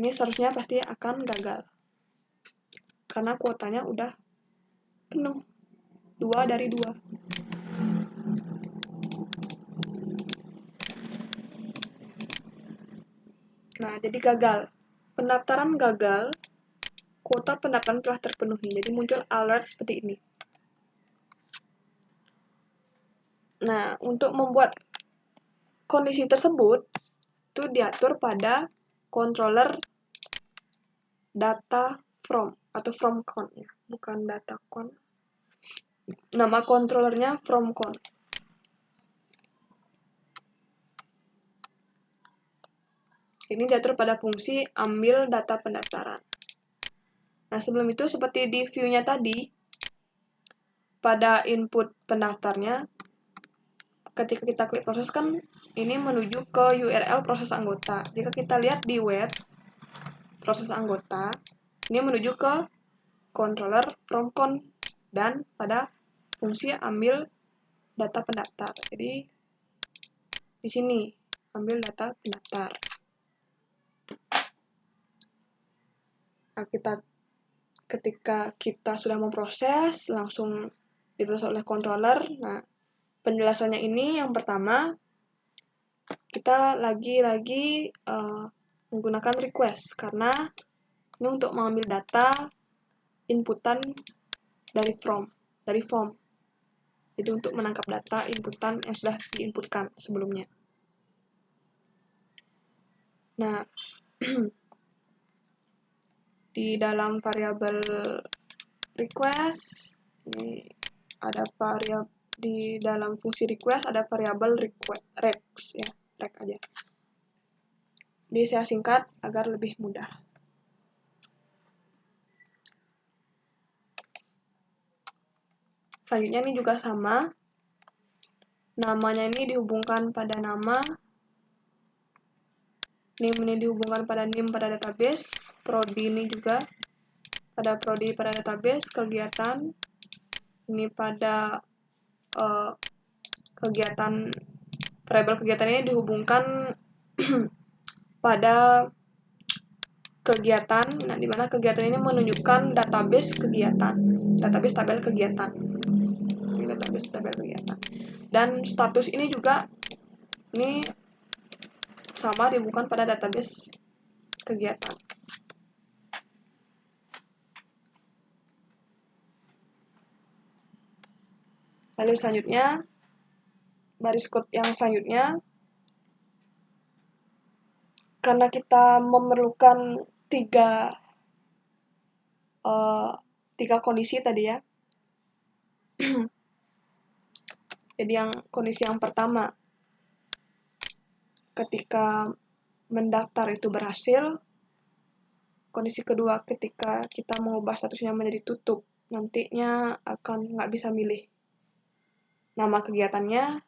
Speaker 1: Ini seharusnya pasti akan gagal. Karena kuotanya udah penuh. 2 dari 2. Nah, jadi gagal. Pendaftaran gagal, kuota pendaftaran telah terpenuhi. Jadi muncul alert seperti ini. Nah, untuk membuat kondisi tersebut, itu diatur pada controller data from atau fromcon ya, bukan datacon. Nama controllernya fromcon. Ini diatur pada fungsi ambil data pendaftaran. Nah, sebelum itu seperti di view-nya tadi, pada input pendaftarnya, ketika kita klik proses kan ini menuju ke URL proses anggota. Jika kita lihat di web proses anggota, ini menuju ke controller fromcon dan pada fungsi ambil data pendaftar. Jadi di sini ambil data pendaftar. Nah, ketika kita sudah memproses, langsung diproses oleh controller. Nah, penjelasannya ini yang pertama, kita lagi-lagi menggunakan request karena ini untuk mengambil data inputan dari form. Jadi untuk menangkap data inputan yang sudah diinputkan sebelumnya. Nah, di dalam variabel request ini ada di dalam fungsi request ada variabel rex ya, rex aja. Jadi saya singkat agar lebih mudah. Selanjutnya ini juga sama. Namanya ini dihubungkan pada nama. Name ini dihubungkan pada name pada database. Prodi ini juga pada prodi pada database. Kegiatan ini pada kegiatan. Variabel kegiatan ini dihubungkan pada kegiatan, nah di mana kegiatan ini menunjukkan database kegiatan, database tabel kegiatan, ini database tabel kegiatan. Dan status ini juga ini sama dihubungkan pada database kegiatan. Lalu selanjutnya, baris kode yang selanjutnya, karena kita memerlukan tiga kondisi tadi ya. Jadi kondisi yang pertama, ketika mendaftar itu berhasil. Kondisi kedua, ketika kita mengubah statusnya menjadi tutup, nantinya akan nggak bisa milih nama kegiatannya.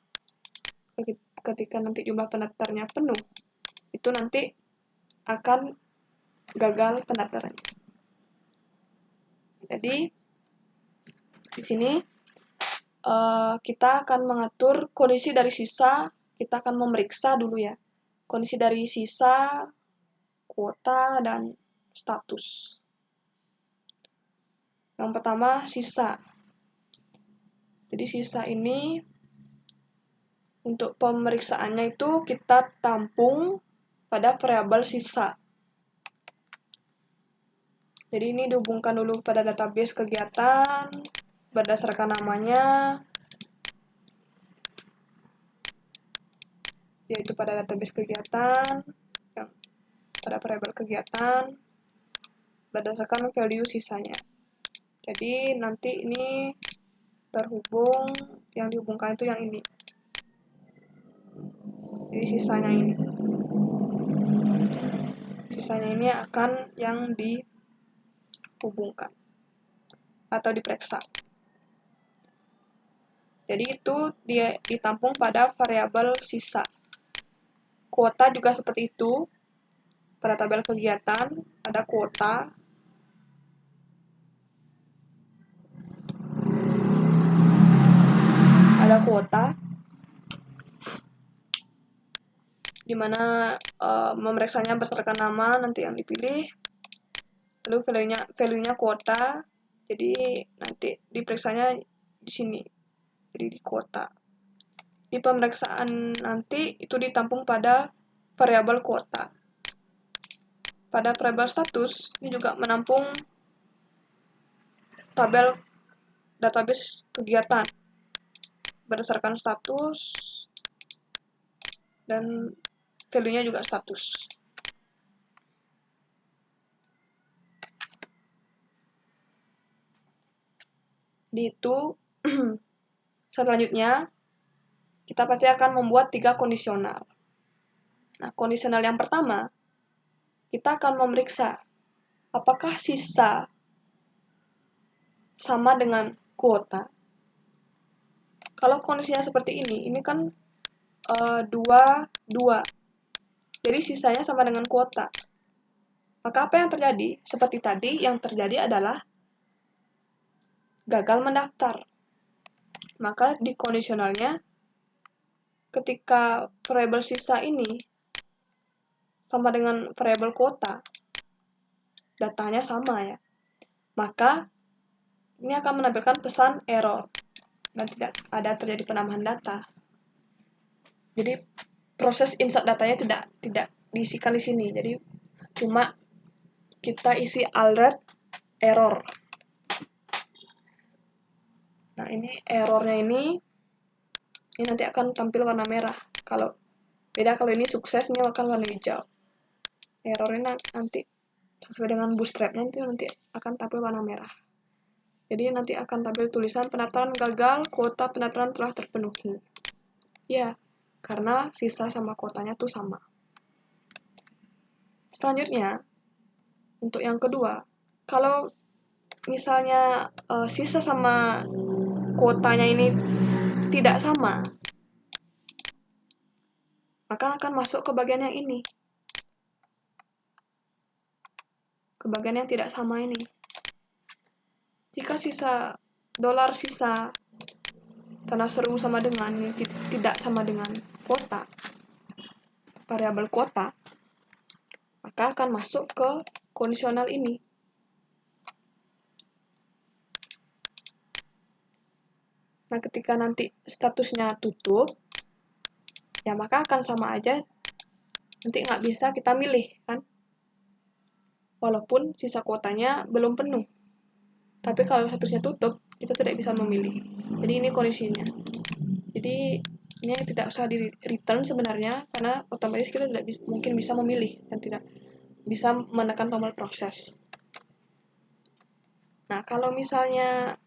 Speaker 1: Ketika nanti jumlah pendaftarnya penuh, itu nanti akan gagal pendaftarannya. Jadi di sini kita akan mengatur kondisi dari sisa. Kita akan memeriksa dulu ya kondisi dari sisa, kuota, dan status. Yang pertama, sisa. Jadi sisa ini untuk pemeriksaannya itu kita tampung pada variabel sisa. Jadi ini dihubungkan dulu pada database kegiatan berdasarkan namanya, yaitu pada database kegiatan, pada variabel kegiatan berdasarkan value sisanya. Jadi nanti ini terhubung, yang dihubungkan itu yang ini. Jadi sisanya ini akan yang dihubungkan atau diperiksa. Jadi itu dia ditampung pada variabel sisa. Kuota juga seperti itu. Pada tabel kegiatan ada kuota. ada kuota di mana memeriksanya berdasarkan nama nanti yang dipilih, lalu value-nya kuota, jadi nanti diperiksanya di sini, jadi di kuota. Di pemeriksaan nanti itu ditampung pada variabel kuota. Pada variabel status ini juga menampung tabel database kegiatan berdasarkan status dan value-nya juga status. Di itu selanjutnya kita pasti akan membuat 3 kondisional. Nah, kondisional yang pertama, kita akan memeriksa apakah sisa sama dengan kuota. Kalau kondisinya seperti ini kan 2, 2. Jadi sisanya sama dengan kuota. Maka apa yang terjadi? Seperti tadi, yang terjadi adalah gagal mendaftar. Maka di kondisionalnya, ketika variabel sisa ini sama dengan variabel kuota, datanya sama ya, maka ini akan menampilkan pesan error dan tidak ada terjadi penambahan data. Jadi proses insert datanya tidak diisikan di sini. Jadi cuma kita isi alert error. Nah, ini errornya ini nanti akan tampil warna merah. Kalau ini sukses, ini akan warna hijau. Errornya nanti sesuai dengan bootstrapnya nanti akan tampil warna merah. Jadi nanti akan tampil tulisan pendaftaran gagal, kuota pendaftaran telah terpenuhi. Ya, karena sisa sama kuotanya tuh sama. Selanjutnya, untuk yang kedua, kalau misalnya sisa sama kuotanya ini tidak sama, maka akan masuk ke bagian yang ini. Ke bagian yang tidak sama ini. Jika dolar sisa tanah seru sama dengan tidak sama dengan kuota, variabel kuota, maka akan masuk ke kondisional ini. Nah, ketika nanti statusnya tutup, ya maka akan sama aja, nanti nggak bisa kita milih, kan? Walaupun sisa kuotanya belum penuh. Tapi kalau statusnya tutup, kita tidak bisa memilih. Jadi ini kondisinya. Jadi ini tidak usah di return sebenarnya, karena otomatis kita tidak mungkin bisa memilih dan tidak bisa menekan tombol proses. Nah, kalau misalnya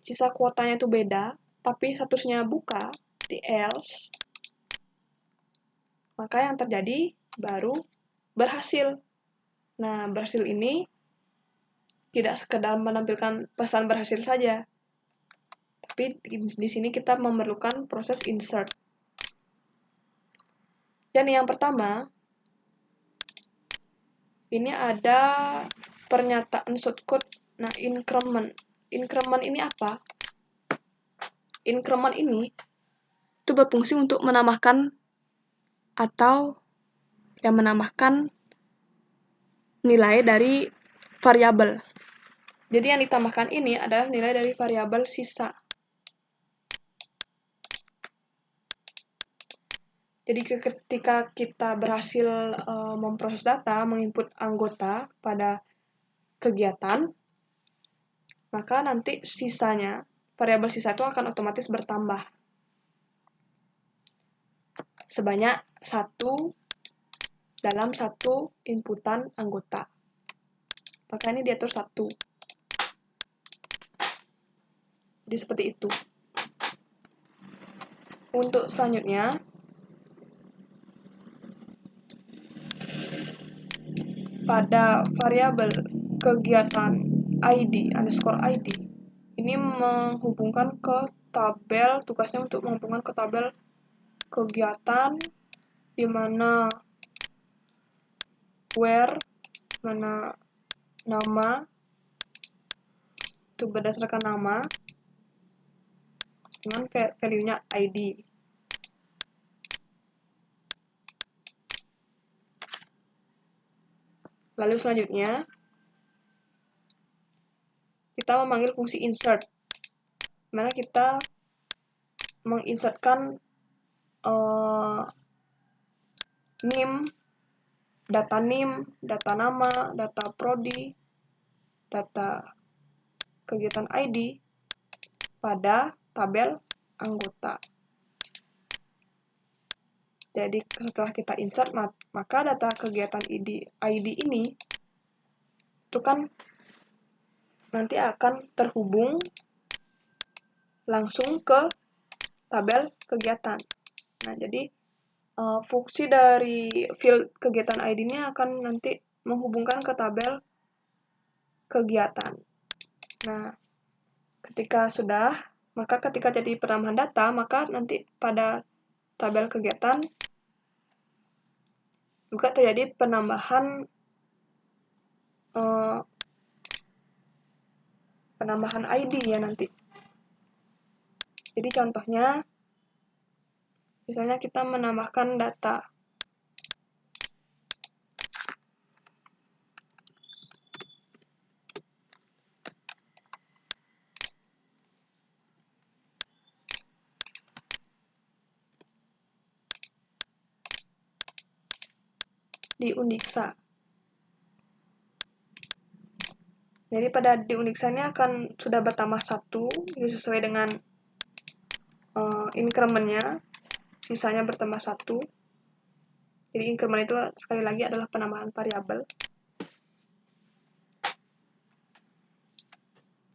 Speaker 1: sisa kuotanya itu beda, tapi statusnya buka di else, maka yang terjadi baru berhasil. Nah, berhasil ini tidak sekedar menampilkan pesan berhasil saja, tapi di sini kita memerlukan proses insert. Dan yang pertama, ini ada pernyataan shortcode. Nah, increment. Increment ini apa? Increment ini itu berfungsi untuk menambahkan atau menambahkan nilai dari variabel. Jadi yang ditambahkan ini adalah nilai dari variabel sisa. Jadi ketika kita berhasil memproses data, menginput anggota pada kegiatan, maka nanti sisanya, variabel sisa itu akan otomatis bertambah sebanyak 1 dalam 1 inputan anggota. Maka ini diatur 1. Jadi seperti itu. Untuk selanjutnya, pada variabel kegiatan ID _ID, ini menghubungkan ke tabel, tugasnya untuk menghubungkan ke tabel kegiatan, di mana where, mana nama, itu berdasarkan nama, dengan value-nya ID. Lalu selanjutnya, kita memanggil fungsi insert, mana kita menginsertkan NIM, data NIM, data nama, data prodi, data kegiatan ID pada tabel anggota. Jadi setelah kita insert, maka data kegiatan ID ini itu kan nanti akan terhubung langsung ke tabel kegiatan. Nah, jadi fungsi dari field kegiatan ID ini akan nanti menghubungkan ke tabel kegiatan. Nah, maka ketika jadi penambahan data, maka nanti pada tabel kegiatan juga terjadi penambahan ID ya nanti. Jadi contohnya, misalnya kita menambahkan data di Undixa. Jadi pada di Undixa ini akan sudah bertambah 1, jadi sesuai dengan increment-nya, sisanya bertambah 1. Jadi increment itu sekali lagi adalah penambahan variabel.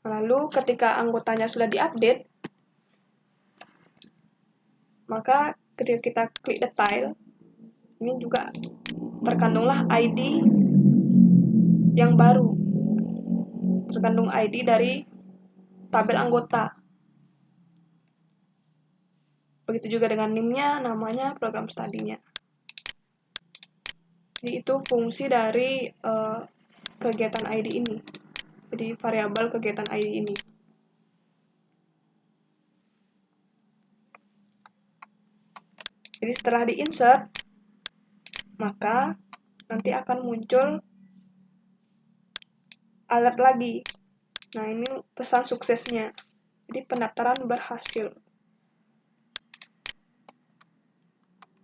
Speaker 1: Lalu ketika anggotanya sudah diupdate, maka ketika kita klik detail, ini juga terkandunglah ID yang baru. Terkandung ID dari tabel anggota. Begitu juga dengan NIM-nya, namanya, program studinya. Jadi itu fungsi dari kegiatan ID ini. Jadi variabel kegiatan ID ini. Jadi setelah di-insert, maka nanti akan muncul alert lagi. Nah, ini pesan suksesnya. Jadi pendaftaran berhasil.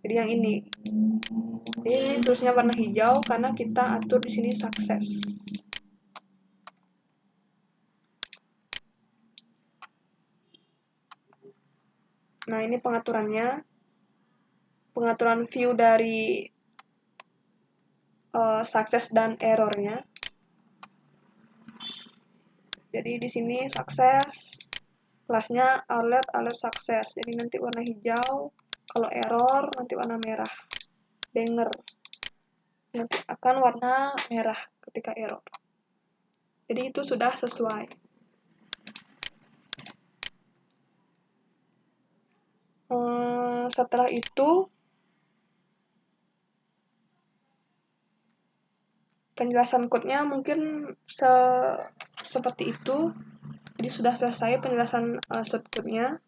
Speaker 1: Jadi yang ini. Jadi ini tulisnya warna hijau karena kita atur di sini sukses. Nah, ini pengaturannya. Pengaturan view dari sukses dan errornya. Jadi di sini sukses, kelasnya alert sukses. Jadi nanti warna hijau. Kalau error nanti warna merah. Denger. Nanti akan warna merah ketika error. Jadi itu sudah sesuai. Setelah itu, penjelasan code-nya mungkin seperti itu. Jadi sudah selesai penjelasan shortcut-nya.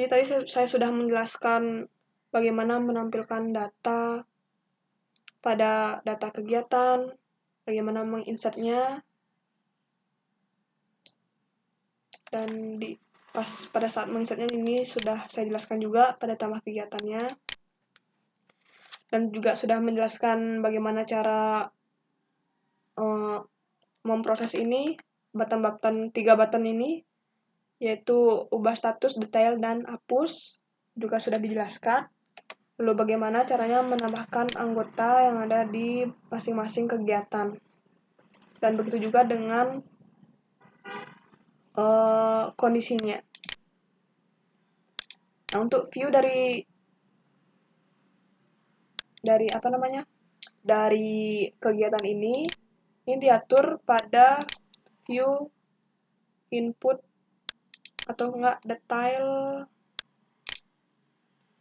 Speaker 1: Jadi tadi saya sudah menjelaskan bagaimana menampilkan data pada data kegiatan, bagaimana menginsertnya, dan pada saat menginsertnya ini sudah saya jelaskan juga pada tambah kegiatannya, dan juga sudah menjelaskan bagaimana cara memproses ini, button 3 button ini, yaitu ubah status, detail, dan hapus, juga sudah dijelaskan. Lalu bagaimana caranya menambahkan anggota yang ada di masing-masing kegiatan. Dan begitu juga dengan kondisinya. Nah, untuk view dari kegiatan ini diatur pada view input atau enggak detail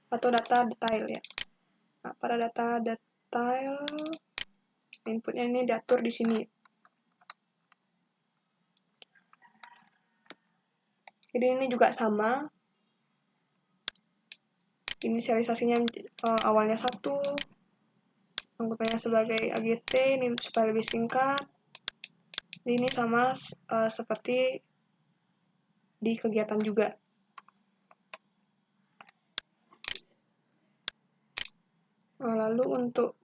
Speaker 1: atau data detail ya. Nah, pada data detail inputnya ini diatur di sini. Jadi ini juga sama, inisialisasinya awalnya 1, anggotanya sebagai AGT, ini supaya lebih singkat. Jadi ini sama seperti di kegiatan juga. Nah, lalu untuk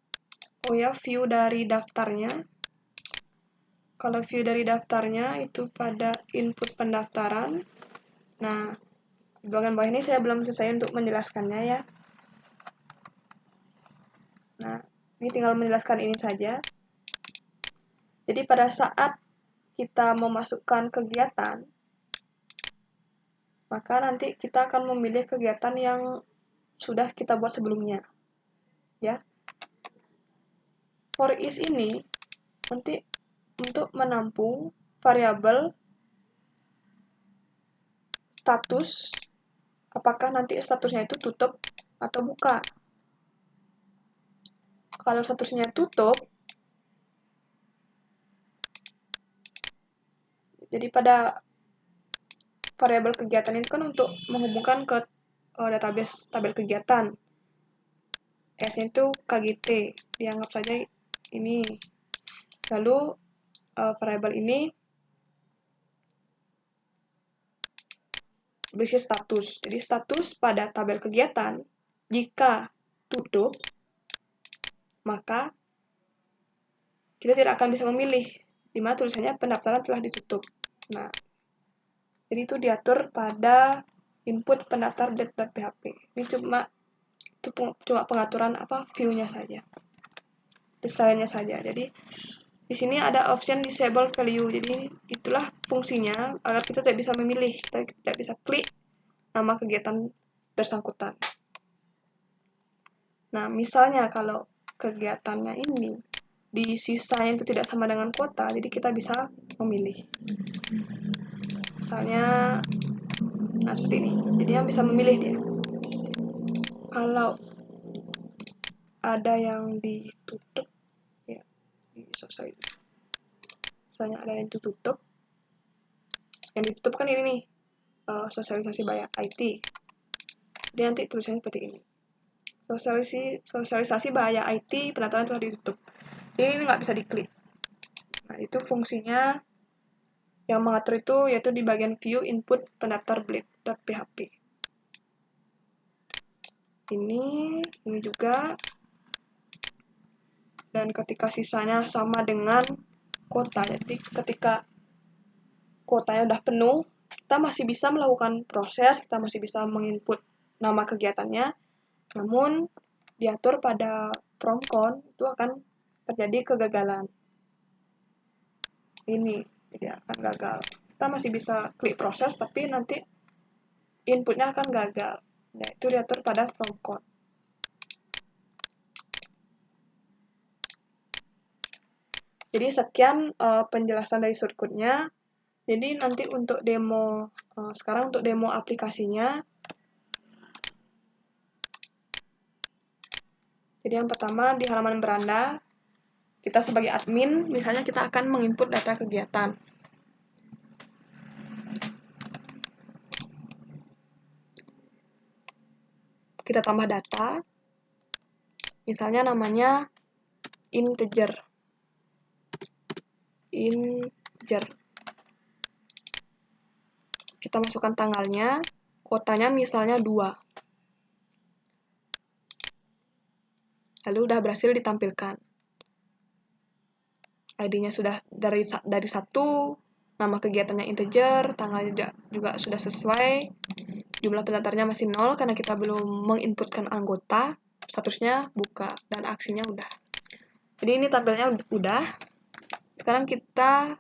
Speaker 1: view dari daftarnya. Kalau view dari daftarnya itu pada input pendaftaran. Nah, di bagian bawah ini saya belum selesai untuk menjelaskannya ya. Nah, ini tinggal menjelaskan ini saja. Jadi pada saat kita memasukkan kegiatan, maka nanti kita akan memilih kegiatan yang sudah kita buat sebelumnya. Ya. For each ini nanti untuk menampung variabel status, apakah nanti statusnya itu tutup atau buka. Kalau statusnya tutup, jadi pada variabel kegiatan itu kan untuk menghubungkan ke database tabel kegiatan. S-nya itu KGT, dianggap saja ini. Lalu variabel ini berisi status. Jadi status pada tabel kegiatan, jika tutup, maka kita tidak akan bisa memilih di mana tulisannya pendaftaran telah ditutup. Nah, jadi itu diatur pada input pendaftar date.php. Ini cuma pengaturan view-nya saja, desainnya saja. Jadi di sini ada option disable value. Jadi itulah fungsinya agar kita tidak bisa memilih, kita tidak bisa klik nama kegiatan bersangkutan. Nah, misalnya kalau kegiatannya ini di sisanya itu tidak sama dengan kuota, jadi kita bisa memilih. Misalnya, nah seperti ini. Jadi yang bisa memilih dia. Kalau ada yang ditutup, ya, selesai. Misalnya ada yang ditutup, kan ini nih, sosialisasi by IT. Jadi nanti tulisannya seperti ini. Sosialisasi bahaya IT, pendaftaran telah ditutup. Jadi ini nggak bisa diklik. Nah, itu fungsinya yang mengatur itu yaitu di bagian view input pendaftar blade.php. Ini juga. Dan ketika sisanya sama dengan kuota, jadi ketika kuotanya udah penuh, kita masih bisa melakukan proses, kita masih bisa menginput nama kegiatannya, namun diatur pada from count itu akan terjadi kegagalan. Ini jadi akan gagal. Kita masih bisa klik proses, tapi nanti inputnya akan gagal. Nah, itu diatur pada from count. Jadi sekian penjelasan dari shortcut-nya. Jadi nanti untuk demo, sekarang untuk demo aplikasinya. Jadi yang pertama di halaman beranda, kita sebagai admin, misalnya kita akan menginput data kegiatan. Kita tambah data, misalnya namanya integer. Kita masukkan tanggalnya, kuotanya misalnya 2. Lalu udah berhasil ditampilkan. ID-nya sudah dari 1, nama kegiatannya integer, tanggalnya juga sudah sesuai, jumlah pendaftarnya masih 0 karena kita belum menginputkan anggota, statusnya buka, dan aksinya udah. Jadi ini tampilnya udah. Sekarang kita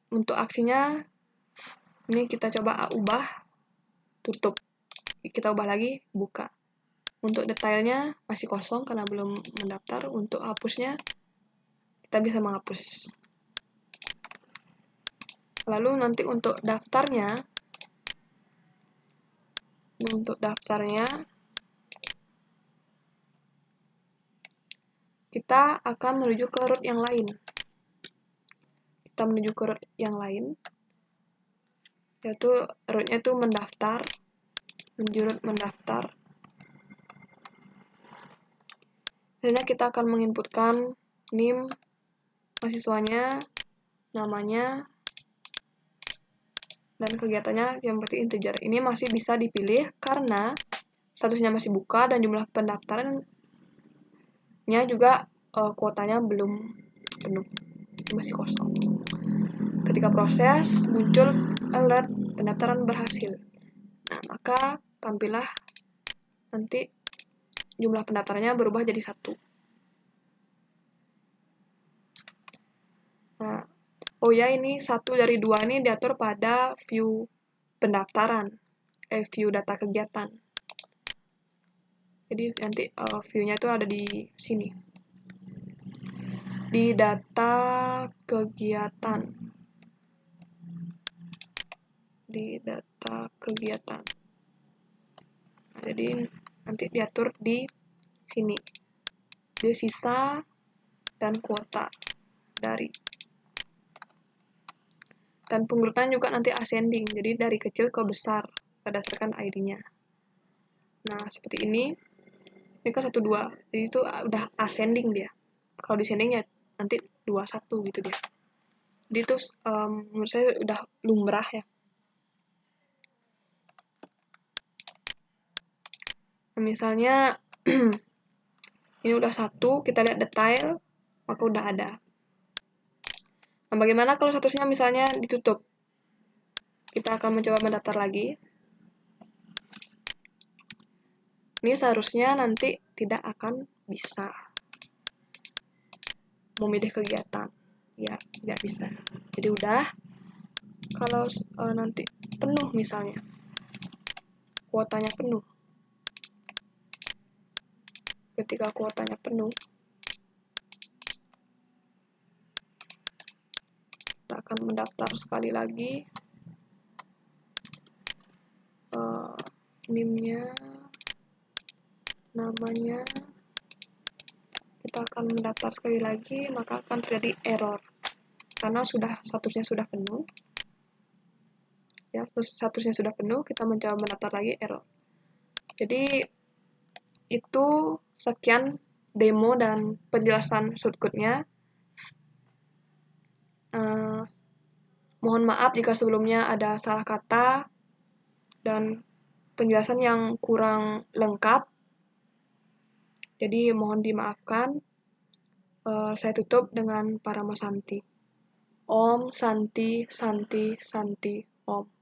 Speaker 1: untuk aksinya, ini kita coba ubah, tutup. Kita ubah lagi, buka. Untuk detailnya masih kosong karena belum mendaftar. Untuk hapusnya, kita bisa menghapus. Lalu nanti untuk daftarnya, kita akan menuju ke root yang lain. kita menuju ke root yang lain, yaitu rootnya itu mendaftar, menjurut mendaftar. Biasanya kita akan menginputkan NIM mahasiswanya, namanya, dan kegiatannya yang pasti integer. Ini masih bisa dipilih karena statusnya masih buka dan jumlah pendaftarannya juga kuotanya belum penuh, masih kosong. Ketika proses, muncul alert pendaftaran berhasil. Nah, maka tampillah nanti jumlah pendaftarannya berubah jadi 1. Nah, oh ya, ini 1 dari 2 ini diatur pada view pendaftaran, view data kegiatan. Jadi nanti view-nya itu ada di sini. Di data kegiatan. Di data kegiatan. Nah, jadi nanti diatur di sini. Di sisa dan kuota dari. Dan pengurutan juga nanti ascending, jadi dari kecil ke besar berdasarkan ID-nya. Nah, seperti ini. Ini kan 1, 2, jadi itu udah ascending dia. Kalau descending ya nanti 2, 1 gitu dia. Jadi itu menurut saya udah lumrah ya. Nah, misalnya ini udah 1, kita lihat detail, maka udah ada. Nah, bagaimana kalau statusnya misalnya ditutup? Kita akan mencoba mendaftar lagi. Ini seharusnya nanti tidak akan bisa memilih kegiatan. Ya, tidak bisa. Jadi udah, kalau nanti penuh misalnya, kuotanya penuh. Ketika kuotanya penuh, kita akan mendaftar sekali lagi. NIM-nya, namanya, kita akan mendaftar sekali lagi, maka akan terjadi error karena statusnya sudah penuh. Ya, statusnya sudah penuh, kita mencoba mendaftar lagi, error. Jadi itu sekian demo dan penjelasan shortcut-nya. Mohon maaf jika sebelumnya ada salah kata dan penjelasan yang kurang lengkap. Jadi mohon dimaafkan. Saya tutup dengan Paramasanti. Om Santi Santi Santi Om.